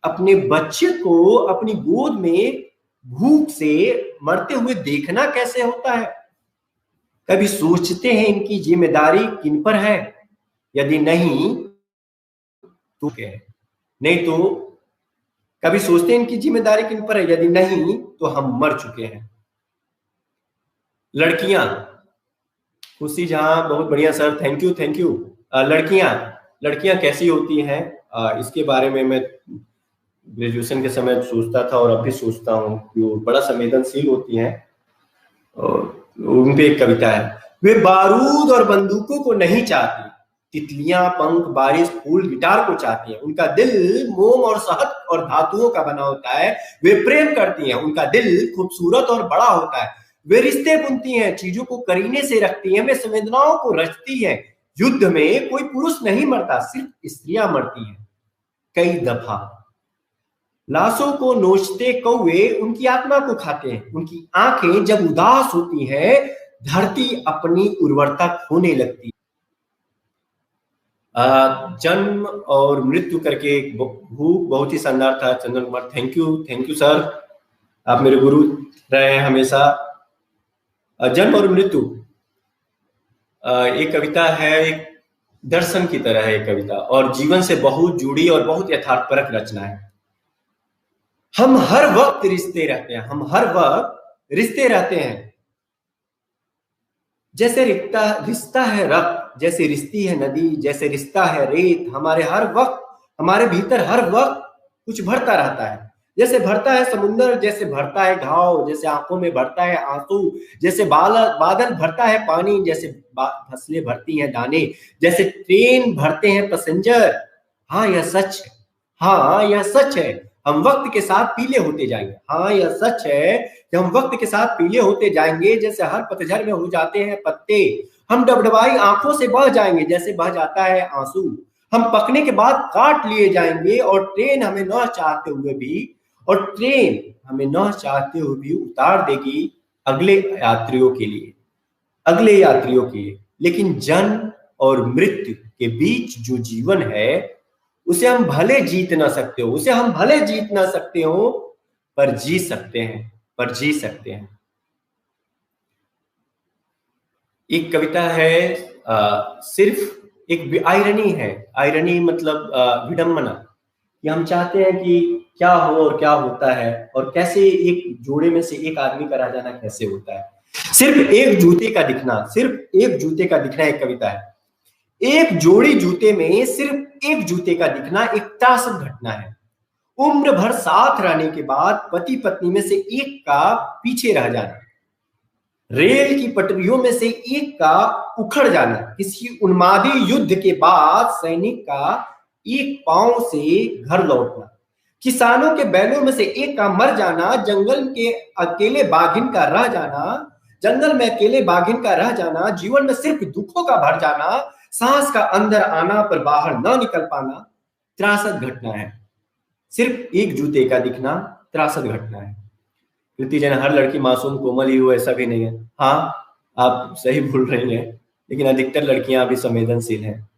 अपने बच्चे को अपनी गोद में भूख से मरते हुए देखना कैसे होता है? कभी सोचते हैं इनकी जिम्मेदारी किन पर है? यदि नहीं तो क्या है? नहीं तो कभी सोचते हैं इनकी जिम्मेदारी किन पर है? यदि नहीं तो हम मर चुके हैं। लड़कियां, खुशी जहां, बहुत बढ़िया sir, thank you thank you. लड़कियां कैसी होती हैं, इसके बारे में मैं ग्रेजुएशन के समय सोचता था और अब भी सोचता हूँ कि वो बड़ा संवेदनशील होती हैं। और उन पे एक कविता है, वे बारूद और बंदूकों को नहीं चाहती, तितलियां, पंख, बारिश, फूल, गिटार को चाहती हैं। उनका दिल मोम और शहद और धातुओं का बना होता है। वे प्रेम करती हैं, उनका दिल खूबसूरत और बड़ा होता है। वे रिश्ते बुनती हैं, चीजों को करीने से रखती हैं, वे संवेदनाओं को रचती हैं। युद्ध में कोई पुरुष नहीं मरता, सिर्फ स्त्रियां मरती हैं कई दफा। लाशों को नोचते कौवे उनकी आत्मा को खाते हैं। उनकी आंखें जब उदास होती हैं, धरती अपनी उर्वरता खोने लगती है। जन्म और मृत्यु करके एक बुक बहुत ही शानदार था। Chandan Kumar, thank you sir, आप मेरे गुरु रहे हैं हमेशा। जन्म और मृत्यु एक कविता है, एक दर्शन की तरह है एक कविता, और जीवन से बहुत जुड़ी और बहुत यथार्थपरक रचना है। हम हर वक्त रिश्ते रहते हैं, हम हर वक्त रिश्ते रहते हैं। जैसे रिश्ता रिश्ता है रक्त, जैसे रिश्ती है नदी, जैसे रिश्ता है रेत, हमारे हर वक्त, हमारे भीतर हर वक्त कुछ भरता रहता है। जैसे भरता है समुद्र, जैसे भरता है घाव, जैसे आंखों में भरता है आंसू, जैसे बादल भरता है पानी, जैसे फसलें भरती हैं दाने, जैसे ट्रेन भरते हैं पैसेंजर। हाँ यह सच है, हाँ यह सच है, हम वक्त के साथ पीले होते जाएंगे। हाँ यह सच है कि हम वक्त के साथ पीले होते जाएंगे, जैसे हर पतझड़ में हो जाते हैं पत्ते। हम डबडबाई आंखों से बह जाएंगे, जैसे बह जाता है आंसू। हम पकने के बाद काट लिए जाएंगे, और ट्रेन हमें न चाहते हुए भी, और ट्रेन हमें न चाहते हुए भी उतार देगी अगले यात्रियों के लिए, अगले यात्रियों के लिए। लेकिन जन्म और मृत्यु के बीच जो जीवन है, उसे हम भले जीत ना सकते हो, उसे हम भले जीत ना सकते हो, पर जी सकते हैं, पर जी सकते हैं। एक कविता है, सिर्फ एक आयरनी है, आयरनी मतलब विडंबना, कि हम चाहते हैं कि क्या हो और क्या होता है, और कैसे एक जोड़े में से एक आदमी का रह जाना कैसे होता है। सिर्फ एक जूते का दिखना, सिर्फ एक जूते का दिखना, एक कविता है। एक जोड़ी जूते में सिर्फ एक जूते का दिखना एक त्रासद घटना है। उम्र भर साथ रहने के बाद पति पत्नी में से एक का पीछे रह जाना, रेल की पटरियों में से एक का उखड़ जाना, किसी उन्मादी युद्ध के बाद सैनिक का एक पांव से घर लौटना, किसानों के बैलों में से एक का मर जाना, जंगल के अकेले बाघिन का रह जाना, जंगल में अकेले बाघिन का रह जाना, जीवन में सिर्फ दुखों का भर जाना, सांस का अंदर आना पर बाहर न निकल पाना, त्रासद घटना है। सिर्फ एक जूते का दिखना त्रासद घटना है। कृति जैन, हर लड़की मासूम कोमल ही हो ऐसा भी नहीं है। हाँ आप सही बोल रही हैं, लेकिन अधिकतर लड़कियां अभी संवेदनशील हैं।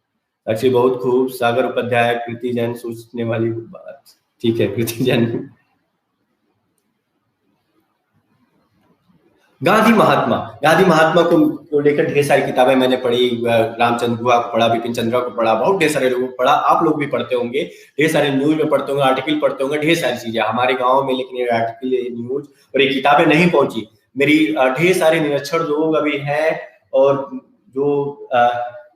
अच्छी, बहुत खूब, सागर उपाध्याय, कृति जैन, सोचने वाली बात। ठीक है कृति जैन। गांधी महात्मा, गांधी महात्मा को लेकर ढेर सारी किताबें मैंने पढ़ी, रामचंद्र गुहा को पढ़ा, बिपिन चंद्रा को पढ़ा, बहुत ढेर सारे लोगों को पढ़ा, आप लोग भी पढ़ते होंगे, ढेर सारे न्यूज में पढ़ते होंगे, आर्टिकल पढ़ते होंगे, ढेर सारी चीजें हमारे गांव में, लेकिन ये आर्टिकल, ये न्यूज और ये किताबें नहीं पहुंची। मेरी ढेर सारे निरक्षर लोग अभी हैं, और जो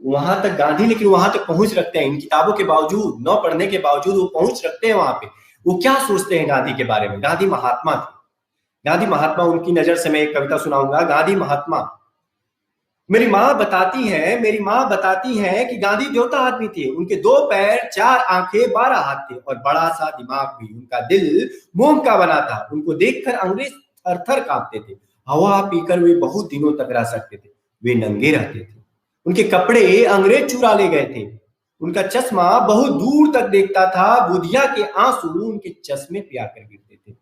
वहां तक गांधी, लेकिन वहां तक पहुंच रखते हैं, इन किताबों के बावजूद, न पढ़ने के बावजूद वो पहुंच रखते हैं वहां पे। वो क्या सोचते हैं गांधी के बारे में? गांधी महात्मा थे, गांधी महात्मा, उनकी नजर से मैं एक कविता सुनाऊंगा। गांधी महात्मा। मेरी माँ बताती है कि गांधी देवता आदमी थे। उनके 2 पैर, 4 आंखें, 12 हाथ थे, और बड़ा सा दिमाग भी। उनका दिल मोम का बना था। उनको देखकर अंग्रेज थर थर कांपते थे। हवा पीकर वे बहुत दिनों तक रह सकते थे। वे नंगे रहते थे। उनके कपड़े अंग्रेज चुरा ले गए थे। उनका चश्मा बहुत दूर तक देखता था। बुधिया के आंसू उनके चश्मे पे आकर गिरते थे।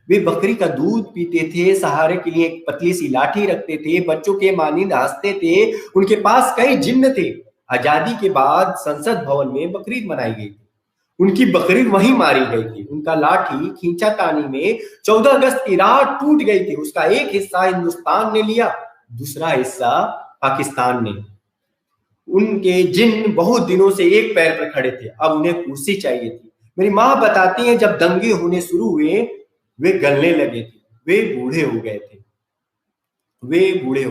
वे बकरी का दूध पीते थे, सहारे के लिए एक पतली सी लाठी रखते थे, बच्चों के मानिंद हंसते थे। उनके पास कई जिन्न थे। आजादी के बाद संसद भवन में बकरीद मनाई गई थी। उनकी बकरीद वहीं मारी गई थी। उनका लाठी खींचातानी में 14 अगस्त की रात टूट गई थी। उसका एक हिस्सा हिंदुस्तान ने लिया, दूसरा हिस्सा पाकिस्तान ने। उनके जिन्न बहुत दिनों से एक पैर पर खड़े थे, अब उन्हें कुर्सी चाहिए थी। मेरी माँ बताती है, जब दंगे होने शुरू हुए, वे गलने लगे थे। वे बूढ़े हो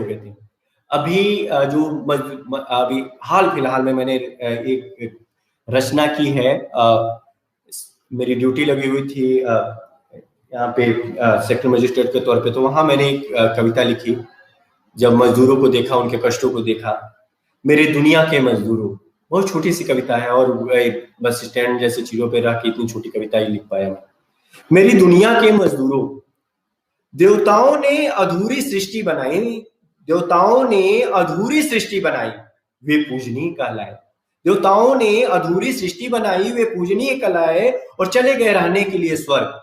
गए थे। अभी अभी हाल फिलहाल में मैंने एक रचना की है। मेरी ड्यूटी लगी हुई थी यहाँ पे सेक्टर मजिस्ट्रेट के तौर पे, तो वहां मैंने एक कविता लिखी। जब मजदूरों को देखा, उनके कष्टों को देखा, मेरे दुनिया के मजदूरों, बहुत छोटी सी कविता है, और बस स्टैंड जैसे चीजों पे रह के इतनी छोटी कविता ही लिख पाया मैं। मेरी दुनिया के मजदूरों, देवताओं ने अधूरी सृष्टि बनाई, देवताओं ने अधूरी सृष्टि बनाई, वे पूजनीय कहलाए। देवताओं ने अधूरी सृष्टि बनाई, वे पूजनीय कहलाए, और चले गए रहने के लिए स्वर्ग।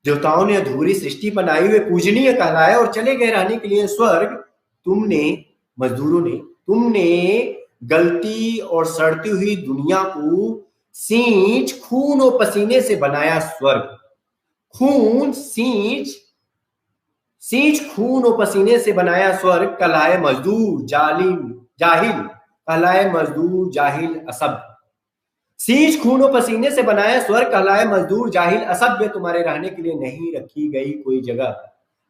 देवताओं ने अधूरी सृष्टि बनाई, वे पूजनीय कहलाए, और चले गए रहने के लिए स्वर्ग। तुमने, मजदूरों ने, तुमने गलती और सड़ती हुई दुनिया को सींच खून और पसीने से बनाया स्वर्ग। सींच खून और पसीने से बनाया स्वर्ग। कहलाए मजदूर जाहिल, कहलाए मजदूर जाहिल असभ्य। सींच खून और पसीने से बनाया स्वर्ग कहलाए मजदूर जाहिल असभ्य, तुम्हारे रहने के लिए नहीं रखी गई कोई जगह।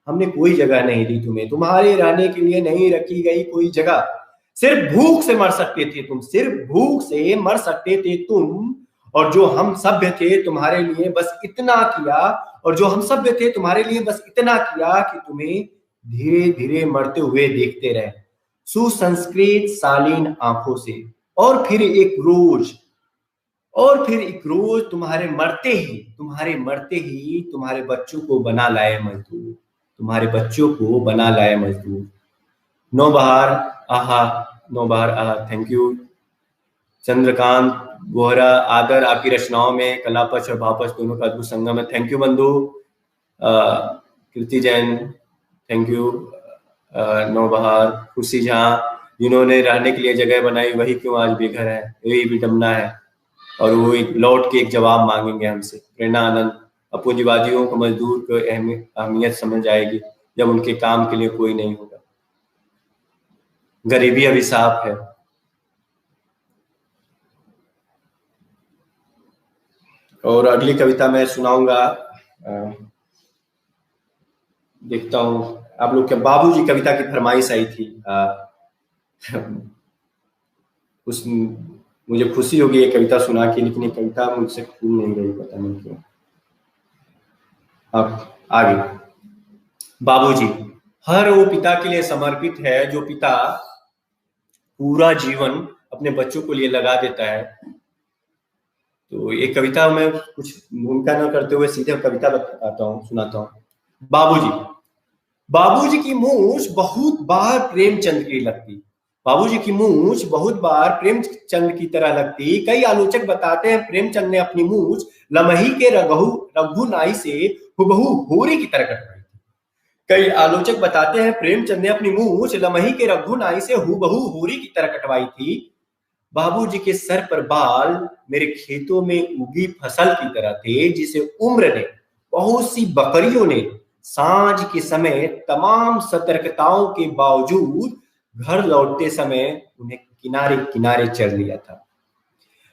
हमने कोई जगह नहीं दी तुम्हें, तुम्हारे रहने के लिए नहीं रखी गई कोई जगह। सिर्फ भूख से मर सकते थे तुम, सिर्फ भूख से मर सकते थे तुम। और जो हम सभ्य थे तुम्हारे लिए बस इतना किया, और जो हम सभ्य थे तुम्हारे लिए बस इतना किया कि तुम्हें धीरे धीरे मरते हुए देखते रहे सुसंस्कृत शालीन आंखों से। और फिर एक रोज, और फिर एक रोज तुम्हारे मरते ही तुम्हारे बच्चों को बना लाए मजदूर, तुम्हारे बच्चों को बना लाए मजदूर। नौबहार आहा, नौबहार आहा, थैंक यू। चंद्रकांत बोहरा, आदर आपकी रचनाओं में कलापक्ष और भावपक्ष दोनों का अद्भुत संगम है। थैंक यू बंधु। कीर्ति जैन, थैंक यू। नौबहार, खुशी झा, जिन्होंने रहने के लिए जगह बनाई वही क्यों आज बेघर है, यही विडम्बना है, और वो लौट के एक जवाब मांगेंगे हमसे। प्रेरणा आनंद, अपूंजीवादियों को मजदूर को अहमियत समझ आएगी जब उनके काम के लिए कोई नहीं होगा। गरीबी अभिशाप है। और अगली कविता मैं सुनाऊंगा, देखता हूं आप लोग के। बाबूजी कविता की फरमाइश आई थी, उस मुझे खुशी होगी ये कविता सुना के, लेकिन ये कविता मुझसे खुल नहीं रही, पता नहीं क्यों। अब आगे। बाबूजी, हर वो पिता के लिए समर्पित है जो पिता पूरा जीवन अपने बच्चों के लिए लगा देता है। तो ये कविता में कुछ भूमिका न करते हुए सीधे कविता बताता हूँ, सुनाता हूँ। बाबूजी, बाबूजी की मूछ बहुत बार प्रेमचंद की लगती, बाबूजी की मूछ बहुत बार प्रेमचंद की तरह लगती। कई आलोचक बताते हैं प्रेमचंद ने अपनी मूछ लमही के रघुनाई से हुबहू होरी की तरह कटवाई थी। कई आलोचक बताते हैं प्रेमचंद ने अपनी मूछ लमही के रघुनाई से हुबहू होरी की तरह कटवाई थी। बाबूजी के सर पर बाल मेरे खेतों में उगी फसल की तरह थे, जिसे उम्र ने, बहुत सी बकरियों ने सांझ के समय तमाम सतर्कताओं के बावजूद घर लौटते समय उन्हें किनारे किनारे चढ़ लिया था।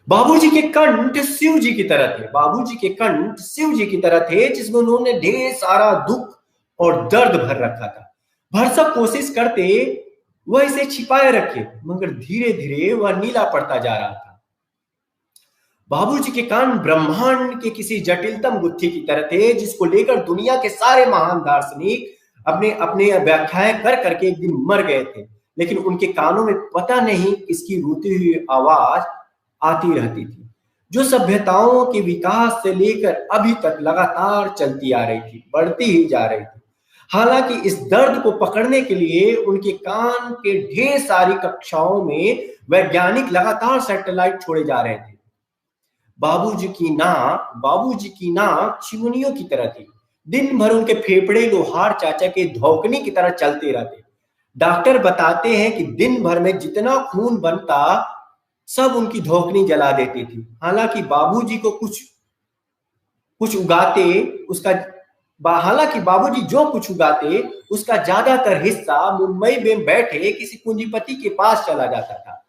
बाबूजी के कंठ शिव जी की तरह थे, बाबूजी के कंठ शिव जी की तरह थे, जिसमें उन्होंने ढेर सारा दुख और दर्द भर रखा था। भरसक कोशिश करते वह इसे छिपाए रखे, मगर धीरे धीरे वह नीला पड़ता जा रहा था। बाबूजी के कान ब्रह्मांड के किसी जटिलतम गुत्थी की तरह थे, जिसको लेकर दुनिया के सारे महान दार्शनिक अपने अपने व्याख्याएं कर करके एक दिन मर गए थे, लेकिन उनके कानों में पता नहीं इसकी रोती हुई आवाज आती रहती थी, जो सभ्यताओं के विकास से लेकर अभी तक लगातार चलती आ रही थी, बढ़ती ही जा रही थी। हालांकि इस दर्द को पकड़ने के लिए उनके कान के ढेर सारी कक्षाओं में वैज्ञानिक लगातार सैटेलाइट छोड़े जा रहे थे। बाबूजी की नाक चिमनियों की तरह थी। दिन भर उनके फेफड़े लोहार चाचा के धौकने की तरह चलते रहते। डॉक्टर बताते हैं कि दिन भर में जितना खून बनता सब उनकी धौकनी जला देती थी। हालांकि बाबूजी जो कुछ उगाते उसका ज्यादातर हिस्सा मुंबई में बैठे किसी पूंजीपति के पास चला जाता था।